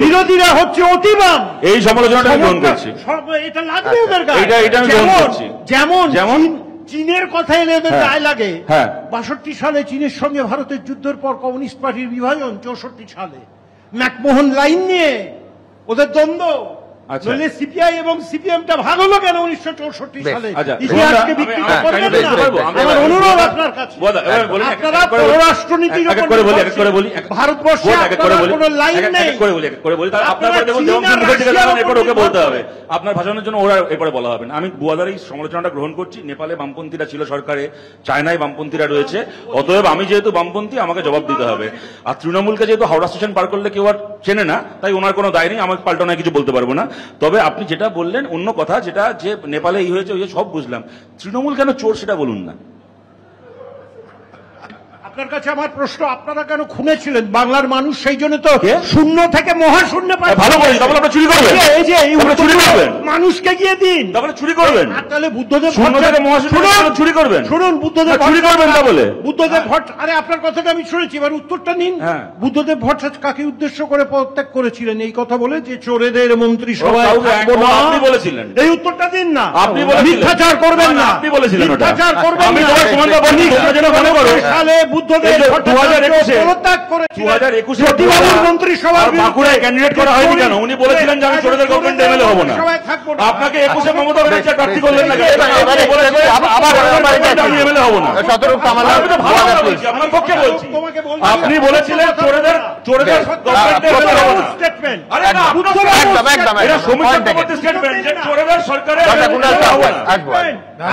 বিরোধীরা হচ্ছে অতি বাম, এই সমালোচনাটা আমি গ্রহণ করছি। এটা লাগবে ওদের গায়ে, যেমন চীনের কথা এলে এদের গায়ে লাগে। 62 সালে চীনের সঙ্গে ভারতের যুদ্ধের পর কমিউনিস্ট পার্টির বিভাজন, 64 সালে ম্যাকমোহন লাইন নিয়ে ওদের দ্বন্দ্ব, নইলে সিপিআই এবং সিপিএমটা ভাগ হলো কেন 1964 সালে? ইতিহাসকে বিকৃত করবেন না। আমার অনুরোধ আপনার কাছে, আপনারা পররাষ্ট্রনীতি ভারতবর্ষে কোনো লাইন নেই। আপনার ভাষণের জন্য ওরা এরপরে বলা হবে না। আমি 2000 এই সমালোচনাটা গ্রহণ করছি। নেপালে বামপন্থীরা ছিল সরকারে, চায়নায় বামপন্থীরা রয়েছে, অতএব আমি যেহেতু বামপন্থী আমাকে জবাব দিতে হবে। আর তৃণমূলকে যেহেতু হাওড়া স্টেশন পার করলে কেউ আর চেনে না, তাই ওনার কোনো দায় নেই, আমাকে পাল্টানো কিছু বলতে পারবো না। তবে আপনি যেটা বললেন অন্য কথা, যেটা যে নেপালে এই হয়েছে সব বুঝলাম, তৃণমূল কেন চোর সেটা বলুন না। আপনার কাছে আমার প্রশ্ন, আপনারা কেন খুনে ছিলেন? বাংলার মানুষ সেই জন্য তো শূন্য থেকে মহাশূন্য পায়। ভালো করেন, তাহলে আপনি চুরি করবেন। এই যে চুরি করবেন, মানুষকে গিয়ে দিন, তাহলে চুরি করবেন। তাহলে বুদ্ধদেব শূন্য থেকে মহাশূন্য চুরি করবেন। শুনুন, বুদ্ধদেব চুরি করবেন না বলে বুদ্ধদেব ভট্ট, আরে আপনার কথাটা আমি শুনেছি, এবার উত্তরটা নিন। বুদ্ধদেব ভট্টাচার্য কাকে উদ্দেশ্য করে পদত্যাগ করেছিলেন এই কথা বলে, যে চোরেদের মন্ত্রিসভায় আপনি বলেছিলেন? এই উত্তরটা দিন না। আপনি বলেছিলেন মিথ্যাচার করবেন না, আপনি বলেছিলেন মিথ্যাচার করবেন না। সালে বুদ্ধদেব পদত্যাগ করেছিলেন, 2021 মন্ত্রিসভার বাঁকুড়ায় ক্যান্ডিডেট করা হয়নি কেন? উনি বলেছিলেন যে আমি চোরেদের গভর্নমেন্ট এমএলএ হব না। আপনাকে 21 মমতা ব্যানার্জি প্রার্থী করলেন না কেন? আমি এমএলএ হব না। আপনার পক্ষে বলছি, আপনি বলেছিলেন চোরেদের গভর্নমেন্ট এমএলএ হব না। স্টেটমেন্ট, আরে না, এটা সমীর চক্রবর্তী স্টেটমেন্ট যে চোরেদের সরকারে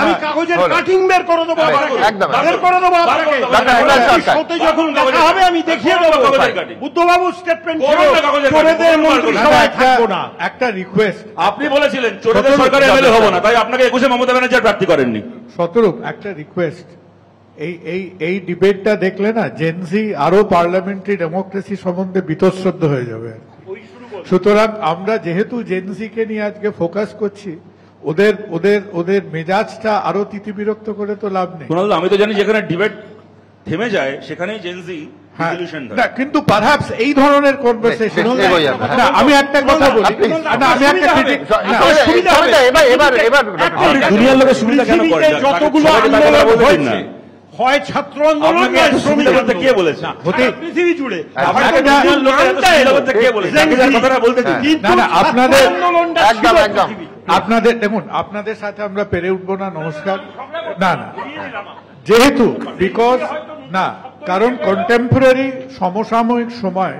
আমি কাগজের কাটিং বের করে দেবো, বের করে দেবো আপনাকে। সরকার। যখন দেখা হবে আমি দেখিয়ে দেবো বুদ্ধবাবু স্টেটমেন্ট চোরেদের মন্ত্রিসভায় থাকবো না। একটা রিকোয়েস্ট, আপনি বলেছিলেন চোরেদের সরকারে এমএলএ হবো না, তাই আপনাকে 21-এ মমতা ব্যানার্জি প্রার্থী করেননি। শতরূপ একটা রিকোয়েস্ট, এই ডিবেটটা দেখলে না জেনজি আরো পার্লামেন্টারি ডেমোক্রেসি সম্বন্ধে বীতশ্রদ্ধ হয়ে যাবে। সুতরাং আমরা যেহেতু জেনজিকে নিয়ে আজকে ফোকাস করছি, ওদের মেজাজটা আরো তিতিবিরক্ত করে তো লাভ নেই। আমি তো জানি যেখানে ডিবেট থেমে যায় সেখানেই জেনজি রিজলিউশন হয়। না, কিন্তু পারহ্যাপস এই ধরনের কনভারসেশন, আমি একটা কথা বলি, আমি একটা দুনিয়ার লোকের সুবিধা কেন করে যতগুলো আন্দোলন হয়েছে, হয় ছাত্র আন্দোলন নয় শ্রমিক আন্দোলন, কে বলেছে পৃথিবী জুড়ে আপনাদের দেখুন, আপনাদের সাথে আমরা পেরে উঠবো না, নমস্কার। না না, যেহেতু বিকজ না, কারণ কন্টেম্পোরারি সমসাময়িক সময়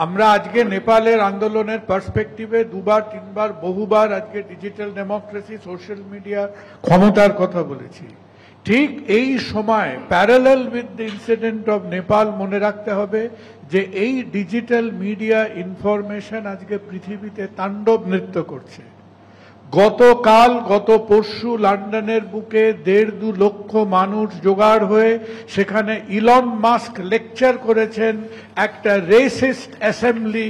আমরা আজকে নেপালের আন্দোলনের পার্সপেক্টিভে দুবার তিনবার বহুবার আজকে ডিজিটাল ডেমোক্রেসি, সোশ্যাল মিডিয়া ক্ষমতার কথা বলেছি। ঠিক এই সময় parallel with the incident of Nepal মনে রাখতে হবে যে এই ডিজিটাল মিডিয়া ইনফরমেশন আজকে পৃথিবীতে তাণ্ডব নৃত্য করছে। গতকাল গত পরশু লন্ডনের বুকে 1.5-2 লক্ষ মানুষ জোগাড় হয়ে সেখানে ইলন মাস্ক লেকচার করেছেন একটা রেসিস্ট অ্যাসেম্বলি,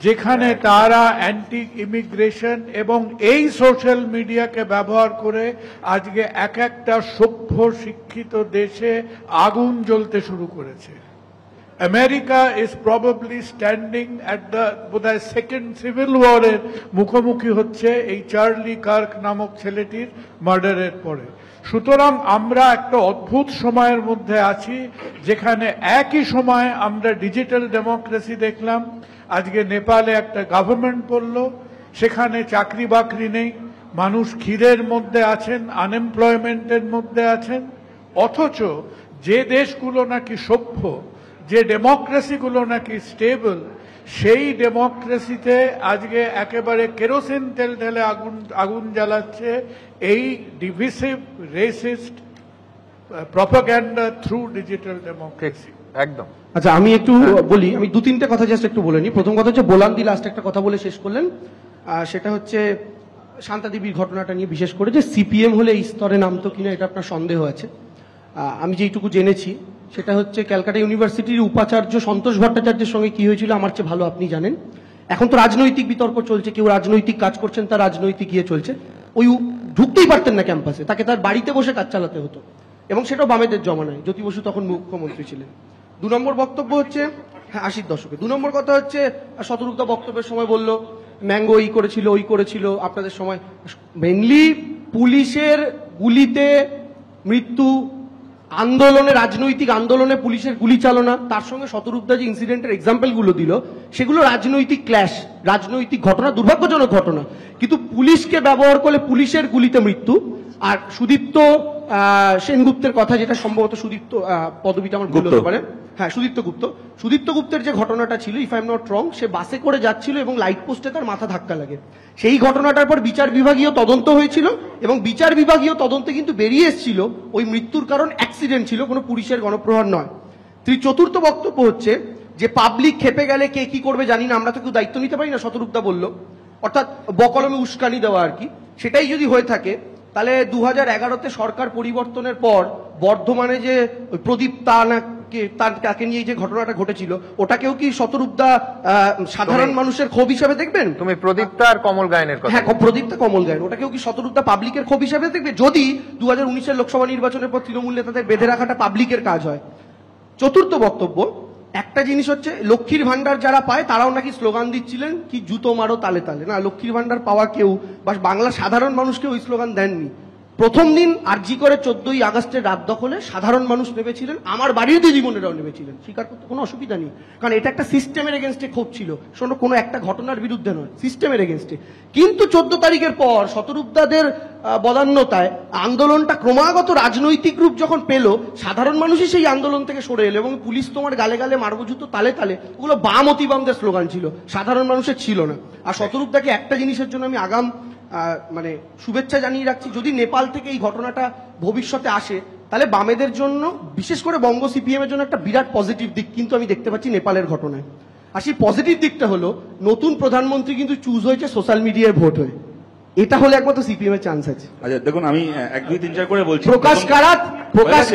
যেখানে তারা অ্যান্টি ইমিগ্রেশন এবং এই সোশ্যাল মিডিয়াকে ব্যবহার করে আজকে এক একটা সভ্য শিক্ষিত দেশে আগুন জ্বলতে শুরু করেছে। America is probably standing at the বোধহয় সেকেন্ড সিভিল ওয়ারের মুখোমুখি হচ্ছে এই চার্লি কার্ক নামক ছেলেটির মার্ডারের পরে। সুতরাং আমরা একটা অদ্ভুত সময়ের মধ্যে আছি, যেখানে একই সময়ে আমরা ডিজিটাল ডেমোক্রেসি দেখলাম, আজকে নেপালে একটা গভর্নমেন্ট পড়ল, সেখানে চাকরি বাকরি নেই, মানুষ খিদের মধ্যে আছেন, আনএমপ্লয়মেন্টের মধ্যে আছেন। অথচ যে দেশগুলো নাকি সভ্য, যে ডেমোক্রেসিগুলো নাকি স্টেবল, সেই ডেমোক্রেসিতে আজকে একেবারে কেরোসিন তেল ঢেলে আগুন জ্বালাচ্ছে এই divisive racist propaganda through digital democracy. একদম। আচ্ছা, আমি একটু বলি, আমি 2-3টে কথা জাস্ট একটু বলে নিই। প্রথম কথা হচ্ছে বোলান্দি লাস্ট একটা কথা বলে শেষ করলেন, সেটা হচ্ছে শান্তা দেবীর ঘটনাটা নিয়ে, বিশেষ করে যে সিপিএম হলে এই স্তরে নামতো কিনা এটা আপনার সন্দেহ আছে। আমি যেইটুকু জেনেছি সেটা হচ্ছে ক্যালকাটা ইউনিভার্সিটির উপাচার্য সন্তোষ ভট্টাচার্যের সঙ্গে কি হয়েছিল আমার চেয়ে ভালো আপনি জানেন। এখন তো রাজনৈতিক বিতর্ক চলছে, কেউ রাজনৈতিক কাজ করছেন, তার রাজনৈতিক ইয়ে চলছে। ওই ঢুকতেই পারতেন না ক্যাম্পাসে, তাকে তার বাড়িতে বসে কাজ চালাতে হতো, এবং সেটাও বামেদের জমানায়, জ্যোতি বসু তখন মুখ্যমন্ত্রী ছিলেন। 2 নম্বর বক্তব্য হচ্ছে, হ্যাঁ 80-র দশকে। 2 নম্বর কথা হচ্ছে শতরূপদা বক্তব্যের সময় বলল ম্যাঙ্গো এই করেছিল ওই করেছিল আপনাদের সময়। মেনলি পুলিশের গুলিতে মৃত্যু, আন্দোলনে, রাজনৈতিক আন্দোলনে পুলিশের গুলি চালনা, তার সঙ্গে শতরূপদা যে ইনসিডেন্টের এক্সাম্পল গুলো দিল সেগুলো রাজনৈতিক ক্ল্যাশ, রাজনৈতিক ঘটনা, দুর্ভাগ্যজনক ঘটনা। কিন্তু পুলিশকে ব্যবহার করলে পুলিশের গুলিতে মৃত্যু। আর সুদীপ্ত সেনগুপ্তের কথা, যেটা সম্ভবত সুদীপ্ত পদবিটা আমার ভুল হতে পারে, হ্যাঁ সুদীপ্ত গুপ্তের যে ঘটনাটা ছিল, if I am not wrong, সে বাসে করে যাচ্ছিল এবং লাইট পোস্টে তার মাথা ধাক্কা লাগে। সেই ঘটনাটার পর বিচার বিভাগীয় তদন্ত হয়েছিল এবং বিচার বিভাগীয় তদন্তে কিন্তু বেরিয়ে এসেছিল ওই মৃত্যুর কারণ অ্যাক্সিডেন্ট ছিল, কোনো পুলিশের গণপ্রহার নয়। চতুর্থ বক্তব্য হচ্ছে যে পাবলিক খেপে গেলে কে কি করবে জানি না, আমরা তো কেউ দায়িত্ব নিতে পারি না, শতরূপদা বলল, অর্থাৎ বকলমে উস্কানি দেওয়া আর কি। সেটাই যদি হয়ে থাকে তাহলে 2011-তে সরকার পরিবর্তনের পর বর্ধমানে যে প্রদীপ তাকে নিয়ে যে ঘটনাটা ঘটেছিল, ওটাকেও কি শতরূপদা সাধারণ মানুষের ক্ষোভ হিসাবে দেখবেন? তুমি প্রদীপ্তা আর কমল গায়নের কথা, হ্যাঁ প্রদীপ্তা কমল গায়ন, ওটাকেও কি শতরূপদা পাবলিকের ক্ষোভ হিসাবে দেখবে যদি 2019-এর লোকসভা নির্বাচনের পর তৃণমূল নেতাদের বেঁধে রাখাটা পাবলিকের কাজ হয়? চতুর্থ বক্তব্য, একটা জিনিস হচ্ছে লক্ষ্মীর ভান্ডার যারা পায় তারাও নাকি স্লোগান দিচ্ছিলেন কি জুতো মারো তালে তালে। না, লক্ষ্মীর ভান্ডার পাওয়া কেউ বা বাংলার সাধারণ মানুষকে ওই স্লোগান দেননি। প্রথম দিন আরজি করে 14ই আগস্টের রাত দখলে সাধারণ মানুষ নেমেছিলেন, আমার বাড়ির দিদিমণিরাও নেমেছিলেন, স্বীকার করতে কোনো অসুবিধা নেই, কারণ এটা একটা সিস্টেমের এগেনস্টে ক্ষোভ ছিল, শোনো কোনো একটা ঘটনার বিরুদ্ধে নয়, সিস্টেমের এগেনস্টে। কিন্তু 14 তারিখের পর শতরূপদাদের বদান্যতায় আন্দোলনটা ক্রমাগত রাজনৈতিক রূপ যখন পেল, সাধারণ মানুষই সেই আন্দোলন থেকে সরে এলো এবং পুলিশ তোমার গালে গালে মারবো জুতো তালে তালে, ওগুলো বাম অতিবামদের স্লোগান ছিল, সাধারণ মানুষের ছিল না। আর শতরূপদাকে একটা জিনিসের জন্য আমি আগাম মানে শুভেচ্ছা জানিয়ে রাখছি, যদি নেপাল থেকে এই ঘটনাটা ভবিষ্যতে আসে তাহলে বামেদের জন্য, বিশেষ করে বঙ্গ সিপিএম এর জন্য একটা বিরাট পজিটিভ দিক কিন্তু আমি দেখতে পাচ্ছি নেপালের ঘটনায়। আর সেই পজিটিভ দিকটা হলো নতুন প্রধানমন্ত্রী কিন্তু চুজ হয়েছে সোশ্যাল মিডিয়ায় ভোট হয়ে। এটা হলে একমাত্র সিপিএম এর চান্স আছে। আচ্ছা দেখুন, আমি 1 2 3 4 করে বলছি। প্রকাশ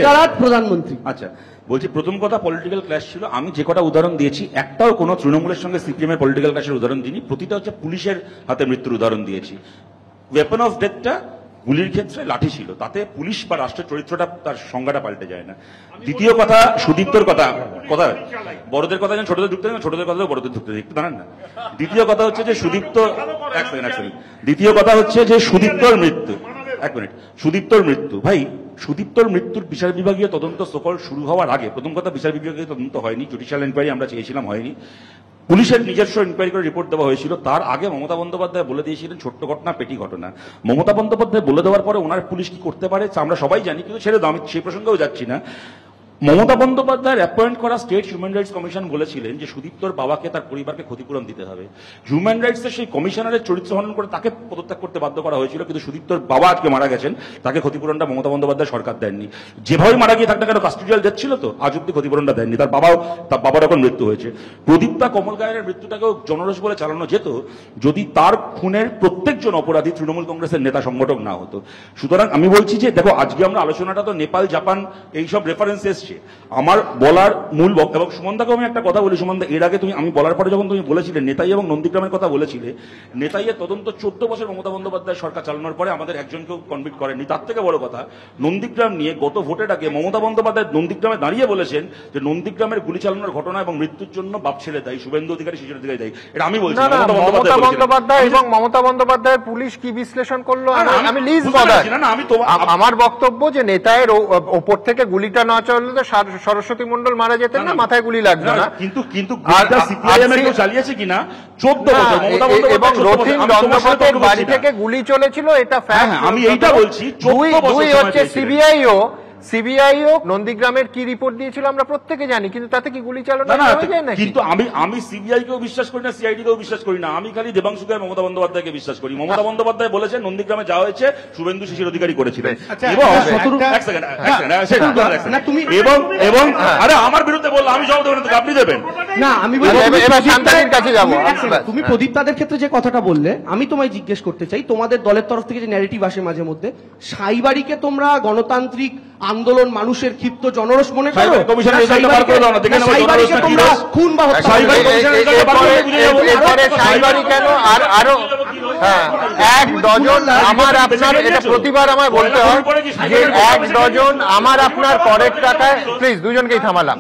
কারাত প্রধানমন্ত্রী। আচ্ছা বলছি, প্রথম কথা পলিটিক্যাল ক্ল্যাশ ছিল। আমি যে কটা উদাহরণ দিয়েছি একটাও কোনো তৃণমূলের সঙ্গে সিপিএম এর পলিটিক্যাল ক্ল্যাশের উদাহরণ দিইনি। প্রতিটা হচ্ছে পুলিশের হাতে মৃত্যুর উদাহরণ দিয়েছি। ওয়েপন অফ ডেথটা গুলির ক্ষেত্রে লাঠি ছিল, তাতে পুলিশ বা রাষ্ট্রের চরিত্রটা তার সংজ্ঞাটা পাল্টে যায় না। দ্বিতীয় কথা সুদীপ্তর কথা, বড়দের কথা যেন ছোটদের ঢুকতে, ছোটদের কথা বড়দের ঢুকতে, একটু জানেন না। দ্বিতীয় কথা হচ্ছে যে সুদীপ্ত, দ্বিতীয় কথা হচ্ছে যে সুদীপ্তর মৃত্যু, 1 মিনিট, সুদীপ্তর মৃত্যু। ভাই সুদীপ্তর মৃত্যুর বিচার বিভাগীয় তদন্ত সকল শুরু হওয়ার আগে, প্রথম কথা বিচার বিভাগীয় তদন্ত হয়নি, জুডিশিয়াল ইনকোয়ারি আমরা চেয়েছিলাম, হয়নি। পুলিশের নিজস্ব ইনকোয়ারি করে রিপোর্ট দেওয়া হয়েছিল। তার আগে মমতা বন্দ্যোপাধ্যায় বলে দিয়েছিলেন ছোট্ট ঘটনা পেটি ঘটনা। মমতা বন্দ্যোপাধ্যায় বলে দেওয়ার পরে ওনার পুলিশ কি করতে পারে আমরা সবাই জানি, কিন্তু ছেড়ে দাও, আমি সেই প্রসঙ্গেও যাচ্ছি না। মমতা বন্দ্যোপাধ্যায়ের অ্যাপয়েন্ট করা স্টেট হিউম্যান রাইটস কমিশন বলেছিলেন যে সুদীপ্তর বাবাকে তার পরিবারকে ক্ষতিপূরণ দিতে হবে। হিউম্যান রাইটসের সেই কমিশনারের চরিত্র হনন করে তাকে পদত্যাগ করতে বাধ্য করা হয়েছিল, কিন্তু সুদীপ্তর বাবা আজকে মারা গেছেন, তাকে ক্ষতিপূরণটা মমতা বন্দ্যোপাধ্যায় সরকার দেননি। যেভাবে মারা গিয়ে থাকতে কেন কাস্টোডিয়াল ডেথ ছিল তো, আজ অব্দি ক্ষতিপূরণটা দেননি। তার বাবার এখন মৃত্যু হয়েছে। প্রদীপ্তা কমল গায়ের মৃত্যুটাকেও জনরোষ বলে চালানো যেত যদি তার খুনের প্রত্যেকজন অপরাধী তৃণমূল কংগ্রেসের নেতা সংগঠক না হতো। সুতরাং আমি বলছি যে দেখো, আজকে আমরা আলোচনাটা তো নেপাল, জাপান এইসব রেফারেন্স এসছে। আমার বলার মূল এবং সুমনদাকে আমি একটা কথা বলি, সুমনদা এর আগে আমি বলার পরে যখন তুমি বলেছিলে নেতাই এবং নন্দীগ্রামের কথা বলেছিলে, নেতাইয়ের তদন্ত 14 বছর মমতা বন্দ্যোপাধ্যায় সরকার চালানোর পরে আমাদের একজনকেও কনভিক্ট করেনি। তার থেকে বড় কথা, নন্দীগ্রাম নিয়ে গত ভোটের আগে মমতা বন্দ্যোপাধ্যায় নন্দীগ্রামে দাঁড়িয়ে বলেছেন যে নন্দীগ্রামের গুলি চালানোর ঘটনা এবং মৃত্যুর জন্য বাপ ছেলে দায়ী, শুভেন্দু অধিকারী শিশির অধিকারী দায়ী। এটা আমি বলছি মমতা বন্দ্যোপাধ্যায় এবং মমতা বন্দ্যোপাধ্যায়ের পুলিশ কি বিশ্লেষণ করলো আমি লিস্ট বদাই না। আমি আমার বক্তব্য যে নেতায়ের ওপর থেকে গুলিটা না চললে সরস্বতী মন্ডল মারা যেতেন না, মাথায় গুলি লাগতো না। কিন্তু সিপিআইএম এর কেউ চালিয়েছে কিনা 14 বছর মমতা বন্দ্যোপাধ্যায় এবং রথীন বন্দ্যোপাধ্যায়ের বাড়ি থেকে গুলি চলেছিল, এটা ফ্যাক্ট। আমি এইটা বলছি। 14 বছর হচ্ছে সিবিআইও নন্দীগ্রামের কি রিপোর্ট দিয়েছিল আমরা প্রত্যেকে জানি, কিন্তু তাতে কি গুলি চালানো হয়ে যায় না? কিন্তু আমি সিবিআই কেও বিশ্বাস করি না, সিআইডি কেও বিশ্বাস করি না। আমি খালি দেবাংশুকে আর মমতা বন্দ্যোপাধ্যায়কে বিশ্বাস করি। মমতা বন্দ্যোপাধ্যায় বলেছেন নন্দীগ্রামে যাওয়া হয়েছে, শুভেন্দু শিশির অধিকারী করেছিলেন। এবং আরে আমার বিরুদ্ধে বললো, আমি জবাব দেবেন, আপনি দেবেন না? আমি কাছে যাবো। তুমি প্রদীপ তাদের ক্ষেত্রে যে কথাটা বললে, আমি তোমায় জিজ্ঞেস করতে চাই, তোমাদের দলের তরফ থেকে যে ন্যারেটিভ আসে মাঝে মধ্যে, সাইবাড়িকে তোমরা গণতান্ত্রিক আন্দোলন, মানুষের ক্ষিপ্ত জনরোষ মনে করো? খুন বা কেন? আর আরো 1 ডজন আমার আপনার, এটা প্রতিবার আমায় বলতে হয় যে 1 ডজন আমার আপনার করের টাকায়, প্লিজ দুজনকেই থামালাম,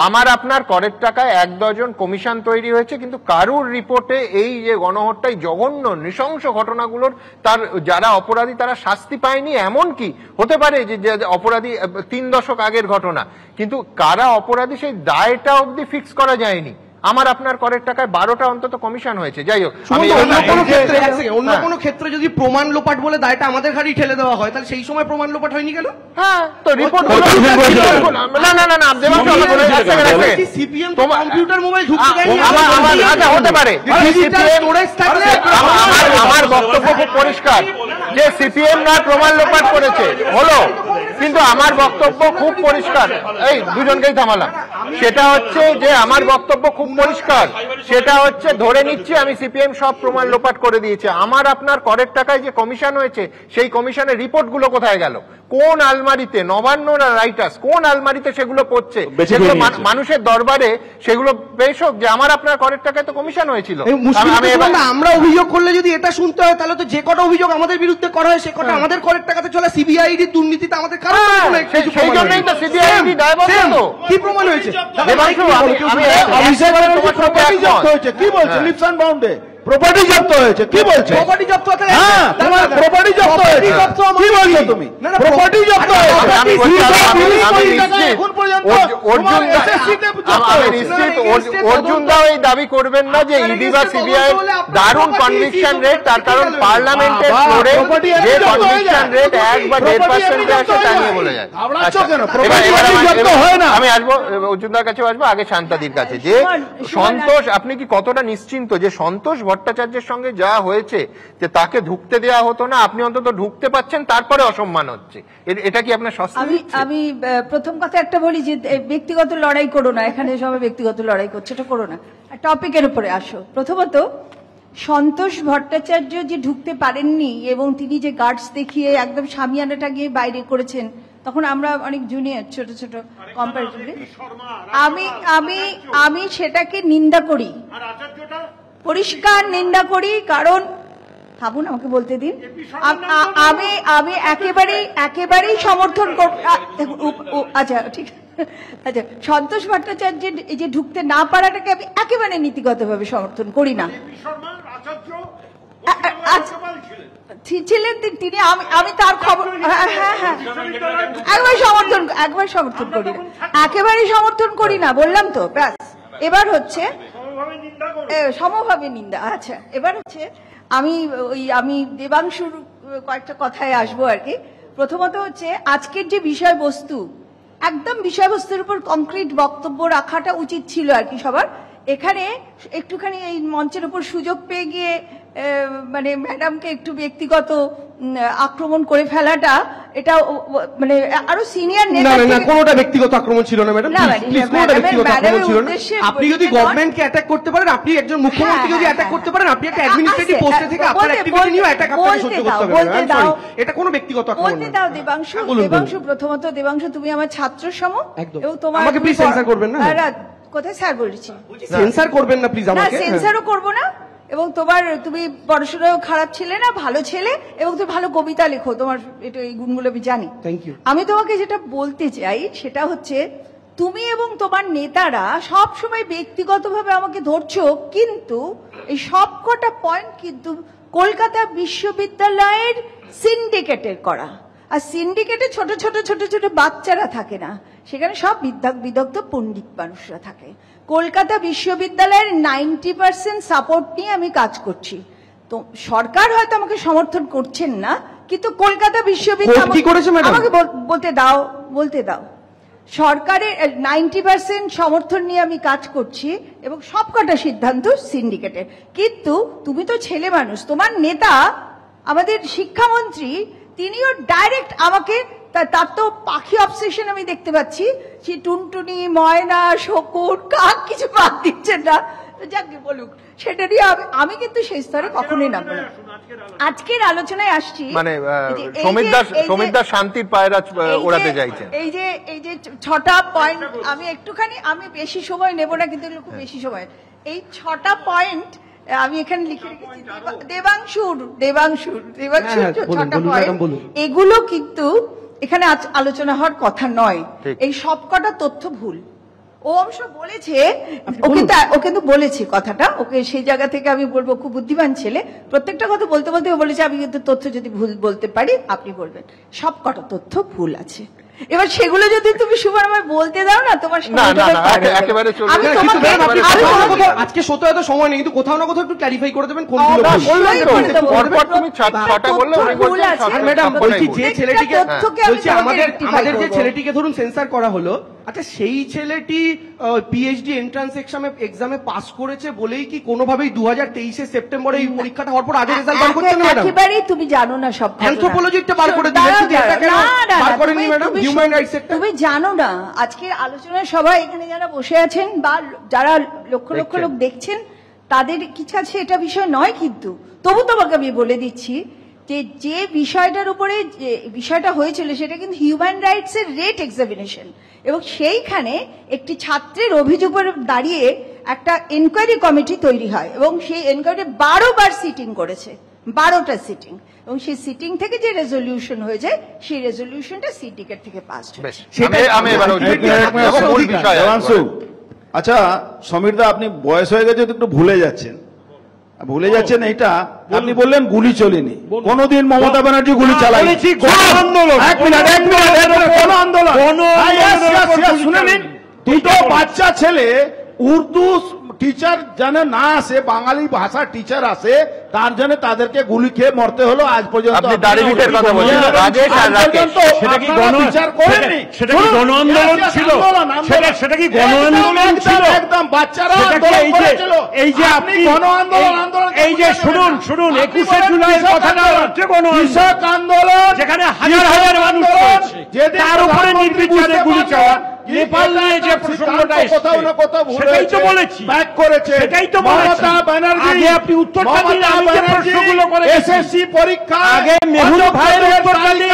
আমার আপনার করের টাকায় 1 ডজন কমিশন তৈরি হয়েছে, কিন্তু কারুর রিপোর্টে এই যে গণহত্যায় জঘন্য নৃশংস ঘটনাগুলোর তার যারা অপরাধী তারা শাস্তি পায়নি। এমন কি হতে পারে যে অপরাধী 3 দশক আগের ঘটনা, কিন্তু কারা অপরাধী সেই দায়টা অবধি ফিক্স করা যায়নি। আমার আপনার করের টাকায় 12টা অন্তত কমিশন হয়েছে। যাই হোক, অন্য কোনো ক্ষেত্রে যদি প্রমাণ লোপাট বলে দায়টা আমাদের ঘাড়ি ঠেলে দেওয়া হয়, তাহলে সেই সময় প্রমাণ লোপাট হয়নি কেন? হ্যাঁ, তো রিপোর্ট সিপিএম কম্পিউটার মোবাইল ঢুকতে দেয়নি, হতে পারে। আমার বক্তব্য খুব পরিষ্কার যে সিপিএম না প্রমাণ লোপাট করেছে হলো, কিন্তু আমার বক্তব্য খুব পরিষ্কার। এই দুজনকেই থামালাম। সেটা হচ্ছে যে আমার বক্তব্য খুব পরিষ্কার, সেটা হচ্ছে ধরে নিচ্ছি আমি সিপিএম সব প্রমাণ লোপাট করে দিয়েছে। আমার আপনার করের টাকায় যে কমিশন হয়েছে সেই কমিশনের রিপোর্টগুলো কোথায় গেল? কোন আলমারিতে? নবান্ন না রাইটার্স কোন আলমারিতে সেগুলো পড়ছে? সেগুলো মানুষের দরবারে সেগুলো পেশ হোক যে আমার আপনার করের টাকায় তো কমিশন হয়েছিল। আমরা অভিযোগ করলে যদি এটা শুনতে হয়, তাহলে তো যে কটা অভিযোগ আমাদের বিরুদ্ধে করা হয় সে কটা আমাদের করের টাকাতে চলে। সিবিআইডি দুর্নীতিতে আমাদের সেই জন্যই তো সিবিআইডি দায়বদ্ধ। কি প্রমাণ হয়েছে? কি বলছে লিপসান বাউন্ডে? প্রপার্টি জব্দ হয়েছে, কি বলছে? প্রপার্টি জব্দ হয়েছে, হ্যাঁ, তোমার প্রপার্টি জব্দ হয়েছে। কি বলছো তুমি? প্রপার্টি জব্দ হয়েছে। এখন পর্যন্ত অর্জুন দাও এই দাবি করবেন না যে ইডি বা সিবিআই দারুণ কনভিকশন রেট, তার কারণ পার্লামেন্টের ফ্লোরে যে কনভিকশন রেট 1 বা 1.5% আসে তা নিয়ে বলে যায়। আমি আসবো অর্জুন দার কাছে, আসবো আগে শান্তাদির কাছে। যে সন্তোষ, আপনি কি কতটা নিশ্চিন্ত যে সন্তোষ ভট্টাচার্যের সঙ্গে যা হয়েছে যে তাকে ঢুকতে দেওয়া হতো না, আপনি অন্তত ঢুকতে পাচ্ছেন, তারপরে অসম্মান হচ্ছে, এটা কি আপনার স্বস্তি দিচ্ছে? আমি প্রথম কথা একটা বলি যে ব্যক্তিগত লড়াই করো না, এখানে সবাই ব্যক্তিগত লড়াই করছে, এটা করো না, টপিকের উপরে আসো। প্রথমত সন্তোষ ভট্টাচার্য যে ঢুকতে পারেননি এবং তিনি যে গার্ডস দেখিয়ে একদম সামিয়ানাটা গিয়ে বাইরে করেছেন, তখন আমরা অনেক জুনিয়র ছোট ছোট কম্পারেটিভলি, আমি সেটাকে নিন্দা করি, পরিষ্কার নিন্দা করি। কারণ থামুন, আমাকে বলতে দিন। আমি একেবারেই সমর্থন আচ্ছা ঠিক আচ্ছা, সন্তোষ ভট্টাচার্যের এই যে ঢুকতে না পারাটাকে আমি একেবারে নীতিগতভাবে সমর্থন করি না। ছিলেন তিনি, আমি তার খবর একবার সমর্থন করি না, একেবারেই সমর্থন করি না, বললাম তো। ব্যাস, এবার হচ্ছে সমভাবে নিন্দা। আচ্ছা, এবার হচ্ছে আমি দেবাংশুর কয়েকটা কথায় আসবো আর কি। প্রথমত হচ্ছে আজকের যে বিষয়বস্তু, একদম বিষয়বস্তুর উপর কংক্রিট বক্তব্য রাখাটা উচিত ছিল আর কি সবার। এখানে একটুখানি এই মঞ্চের উপর সুযোগ পেয়ে গিয়ে মানে ম্যাডামকে একটু ব্যক্তিগত আক্রমণ করে ফেলাটা, এটা মানে আরো সিনিয়র নেতা। না, কোনোটা ব্যক্তিগত আক্রমণ ছিল না ম্যাডাম, প্লিজ, কোনোটা ব্যক্তিগত আক্রমণ ছিল না। আপনি যদি গভর্নমেন্টকে অ্যাটাক করতে পারেন, আপনি একজন মুখ্যমন্ত্রী যদি অ্যাটাক করতে পারেন, আপনি একটা অ্যাডমিনিস্ট্রেটিভ পোস্টে থেকে আপনার অ্যাক্টিভিটি নিয়ে অ্যাটাক আপনাকে সহ্য করতে হবে। এটা কোনো ব্যক্তিগত আক্রমণ না। বলতে দাও দেবাংশু, প্রথমত দেবাংশু তুমি আমার ছাত্র সম, এবং তোমার আমাকে প্লিজ সেন্সর করবেন না। কোথায় স্যার বলেছি? সেন্সর করবেন না প্লিজ আমাকে। না, সেন্সরও করব না। এবং তুমি পড়াশোনাও খারাপ ছেলে না, ভালো ছেলে, এবং তুমি ভালো কবিতা লেখো, তোমার এটা এই গুণগুলো আমি জানি। Thank you. আমি তোমাকে যেটা বলতে চাই সেটা হচ্ছে, তুমি এবং তোমার নেতারা সব সময় ব্যক্তিগতভাবে আমাকে ধরছো, কিন্তু এই সবকটা পয়েন্ট কিন্তু কলকাতা বিশ্ববিদ্যালয়ের সিন্ডিকেটের করা। আর সিন্ডিকেটে ছোট ছোট ছোট ছোট বাচ্চারা থাকে না, সেখানে সব বিদগ্ধ পণ্ডিত মানুষরা থাকে। কলকাতা বিশ্ববিদ্যালয়ের 90% সাপোর্ট নিয়ে আমি কাজ করছি। তো সরকার হয়তো আমাকে সমর্থন করছেন না, কিন্তু কলকাতা বিশ্ববিদ্যালয় আমাকে বলতে দাও। সরকারের 90% সমর্থন নিয়ে আমি কাজ করছি এবং সবকটা সিদ্ধান্ত সিন্ডিকেটের। কিন্তু তুমি তো ছেলে মানুষ, তোমার নেতা আমাদের শিক্ষামন্ত্রী, তিনিও ডাইরেক্ট আমাকে, তার তো পাখি অবসেশন আমি দেখতে পাচ্ছি, সে টুনটুনি, ময়না, শকুন, কাক কিছু বাদ দিচ্ছেন না। যাকে বলুক, সেটা নিয়ে আমি কিন্তু সেই স্তরে কখনোই নামবো না। আজকের আলোচনায় আসছি, মানে সমীর দাস শান্তির পায়রা ওড়াতে চাইছেন। এই যে 6টা পয়েন্ট, আমি বেশি সময় নেব না, কিন্তু খুব বেশি সময়, এই 6টা পয়েন্ট আমি এখানে লিখে রেখেছি। দেবাংশুর 6টা পয়েন্ট, এগুলো কিন্তু এখানে আলোচনা হওয়ার কথা নয়। এই সবকটা তথ্য ভুল। ও অবশ্য বলেছে, ও কিন্তু বলেছে কথাটা, ওকে সেই জায়গা থেকে আমি বলবো খুব বুদ্ধিমান ছেলে, প্রত্যেকটা কথা বলতে বলতে ও বলেছে আমি কিন্তু তথ্য যদি ভুল বলতে পারি আপনি বলবেন। সবকটা তথ্য ভুল আছে। এবার সেগুলো যদি তুমি সুমন আমায় বলতে দাও না, তোমার আজকে সত্য এত সময় নেই, কিন্তু কোথাও না কোথাও একটু ক্লারিফাই করে দেবেন আমাদের যে ছেলেটিকে ধরুন সেন্সার করা হলো, আচ্ছা সেই ছেলেটি পিএইচডি এন্ট্রান্স এক্সামে পাস করেছে বলেই কি কোনোভাবেই 2023 সেপ্টেম্বরে এই পরীক্ষাটা হওয়ার পর আগে রেজাল্ট বার করতে না ম্যাডাম? একেবারেই তুমি জানো না সব। অ্যানথ্রোপোলজিটা বার করে দিলেন, শুধু এটা কেন বার করেননি ম্যাডাম? হিউম্যান রাইটস সেক্টর তুমি জানো না। আজকের আলোচনায় সবাই এখানে যারা বসে আছেন বা যারা লক্ষ লক্ষ লোক দেখছেন, তাদের কিছু আছে এটা বিষয় নয়, কিন্তু তবু তোমাকে আমি বলে দিচ্ছি যে বিষয়টার উপরে যে বিষয়টা হয়েছিল সেটা কিন্তু হিউম্যান রাইটস এর রেট এক্সামিনেশন, এবং সেইখানে একটি ছাত্রের অভিযোগের দাঁড়িয়ে একটা এনকোয়ারি কমিটি তৈরি হয়, এবং সেই এনকোয়ারি 12 বার সিটিং করেছে, 12টা সিটিং, এবং সেই সিটিং থেকে যে রেজলিউশন হয়ে যায়, সেই রেজলিউশনটা সিন্ডিকেট থেকে পাস হয়েছে। আচ্ছা সমীরদা, আপনি বয়স হয়ে গেছে তো একটু ভুলে যাচ্ছেন এইটা। আপনি বললেন গুলি চলেনি, কোনদিন মমতা ব্যানার্জি গুলি চালায়নি। শুনে নিন, দুটো বাচ্চা ছেলে উর্দু টিচার যেন না আসে, বাঙালি ভাষা টিচার আসে, তার জন্য তাদেরকে গুলি খেয়ে মরতে হলো আজ পর্যন্ত। আপনি দাড়িভিটের কথা বলছেন, রাজেশ আর রাকেশ, সেটা কি গণ আন্দোলন ছিল? সেটা কি গণ আন্দোলন ছিল? একদম বাচ্চারা এই যে আপনি গণ আন্দোলন, এই যে শুনুন 21শে জুলাইয়ের কথাটা হচ্ছে গণ আন্দোলন, যেখানে হাজার হাজার মানুষ রয়েছে, তার উপরে নির্বিচারে গুলি চাওয়া। নেপাল নিয়ে যে প্রসঙ্গটা সেটাই তো বলেছি, সেটাই তো বলেছি। আগে আপনি উত্তরটা দিন, আমি যে প্রশ্নগুলো করে এসএসসি পরীক্ষা আগে মেহুল ভাইয়ের উত্তরটা দিন,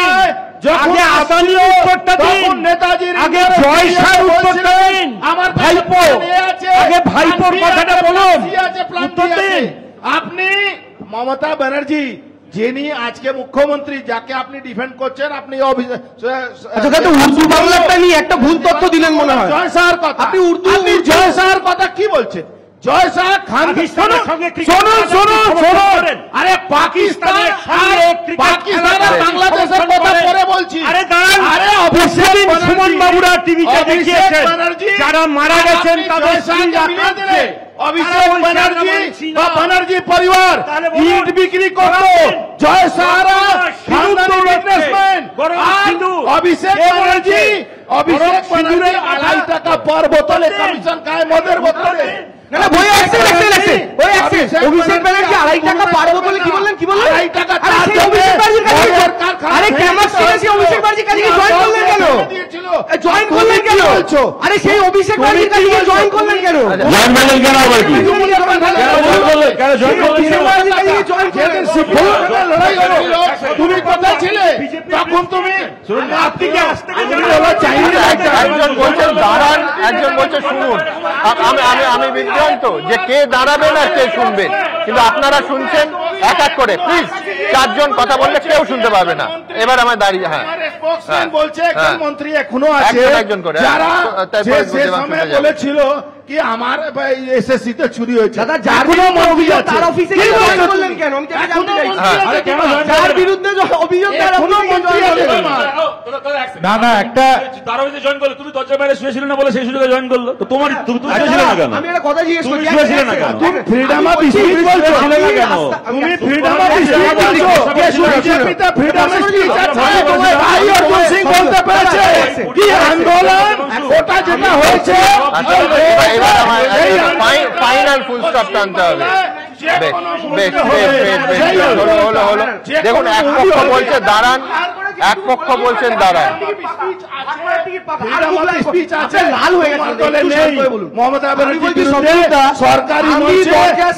আগে আদানির উত্তরটা দিন, আগে জয় শাহর উত্তরটা দিন, আমার ভাইপো আগে ভাইপোর কথাটা বলুন, উত্তর দিন। আপনি মমতা ব্যানার্জি যিনি আজকে মুখ্যমন্ত্রী, যাকে আপনি ডিফেন্ড করছেন, আপনি উর্দু বাংলাটা নিয়ে একটা ভুল তথ্য দিলেন মনে হয়। জয় শাহর কথা আপনি উর্দু জয় শাহর কথা কি বলছেন? জয় শাহ খান, আরে পাকিস্তান বাংলাদেশের কথা পরে বলছি। আরে দাঁড়ান, সুমন বাবুরা টিভিতে দেখিয়েছেন যারা মারা গেছেন তাদের অভিষেক ব্যানার্জি বা ব্যানার্জি পরিবার ইট বিক্রি করতো, জয় সাহারা অভিষেক ব্যানার্জি 2.5 টাকা পার বোতলে কমিশন খায় মদের বোতলে। অভিষেক ব্যানার্জি 2.5 টাকা পার বোতলে কি বললেন? 2.5 টাকা অভিষেক ব্যানার্জি কাছে জয়েন করলেন কেন? জয়েন করলেন কেন? আরে সেই অভিষেক ব্যানার্জি কাছে জয়েন করলেন কেন? জয়েন করলেন কেন? আবার কি তুমি কোথায় ছিলে তখন? তুমি একজন বলছেন দাঁড়ান, একজন বলছে শুনুন। আমি বিভ্রান্ত যে কে দাঁড়াবেন আর কে শুনবেন, কিন্তু আপনারা শুনছেন এক এক করে। প্লিজ, 4 জন কথা বললে কেউ শুনতে পারবে না। এবার আমার দাঁড়িয়ে বলছে একজন মন্ত্রী এখনো আছে যারা সে সময় বলেছিল কি আমার এসএসসি তে চুরি হয়েছে। দাদা যার বিরুদ্ধে তার অফিসে জয়েন করলেন কেন? আমি তাকে জানতে চাইছি যার বিরুদ্ধে অভিযোগ তার মন্ত্রী আছে। না না, একটা তার অফিসে জয়েন করলো, তুমি দরজা বাইরে শুয়েছিল না বলে সেই সুযোগে জয়েন করলো। তো তোমার তুমি শুয়েছিল না কেন? আমি একটা কথা জিজ্ঞেস করছি, শুয়েছিল না কেন? তুমি ফ্রিডম অফ স্পিচ বলছো না কেন? তুমি ফ্রিডম অফ স্পিচ বলছো, বিজেপিতে ফ্রিডম অফ স্পিচ আছে। ভাই অর্জুন সিং বলতে পেরেছে কি আন্দোলন ওটা যেটা হয়েছে। এবার আমার ফাইনাল ফুল স্টপ টানতে হবে। হলো। দেখুন, এক পক্ষ বলছে দাঁড়ান, এক পক্ষ বলছেন দাঁড়ান। লাল হয়ে গেছে মমতা ব্যানার্জি সরকারি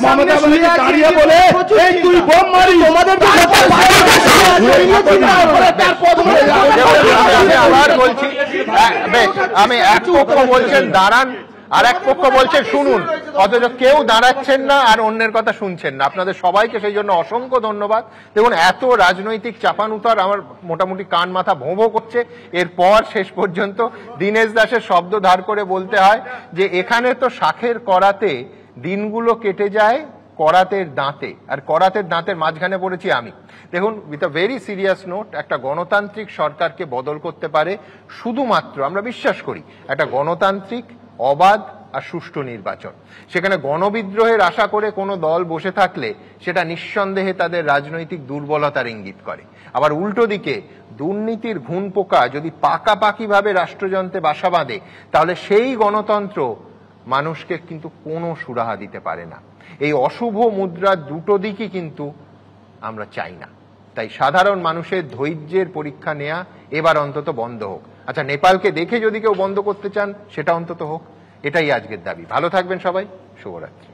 মমতা ব্যানার্জি দাঁড়িয়ে বলে তুই বোম মারি তোমাদের আবার বলছি, আমি এক পক্ষ বলছেন দাঁড়ান আর এক পক্ষ বলছেন শুনুন, অথচ কেউ দাঁড়াচ্ছেন না আর অন্যের কথা শুনছেন না। আপনাদের সবাইকে সেই জন্য অসংখ্য ধন্যবাদ। দেখুন, এত রাজনৈতিক চাপানুতার আমার মোটামুটি কান মাথা ভোঁ ভোঁ করছে। এরপর শেষ পর্যন্ত দীনেশ দাসের শব্দ ধার করে বলতে হয় যে এখানে তো শাখের করাতে দিনগুলো কেটে যায় করাতের দাঁতে, আর করাতের দাঁতের মাঝখানে পড়েছি আমি। দেখুন, with a very serious note, একটা গণতান্ত্রিক সরকারকে বদল করতে পারে শুধুমাত্র, আমরা বিশ্বাস করি, একটা গণতান্ত্রিক অবাধ আর সুষ্ঠু নির্বাচন। সেখানে গণবিদ্রোহের আশা করে কোনো দল বসে থাকলে সেটা নিঃসন্দেহে তাদের রাজনৈতিক দুর্বলতার ইঙ্গিত করে। আবার উল্টো দিকে দুর্নীতির ঘুণ পোকা যদি পাকাপাকিভাবে রাষ্ট্রযন্ত্রে বাসা বাঁধে, তাহলে সেই গণতন্ত্র মানুষকে কিন্তু কোনো সুরাহা দিতে পারে না। এই অশুভ মুদ্রার দুটো দিকই কিন্তু আমরা চাই না। তাই সাধারণ মানুষের ধৈর্যের পরীক্ষা নেওয়া এবার অন্তত বন্ধ হোক। আচ্ছা, নেপালকে দেখে যদি কেউ বন্ধ করতে চান সেটা অন্তত হোক, এটাই আজকের দাবি। ভালো থাকবেন সবাই, শুভরাত্রি।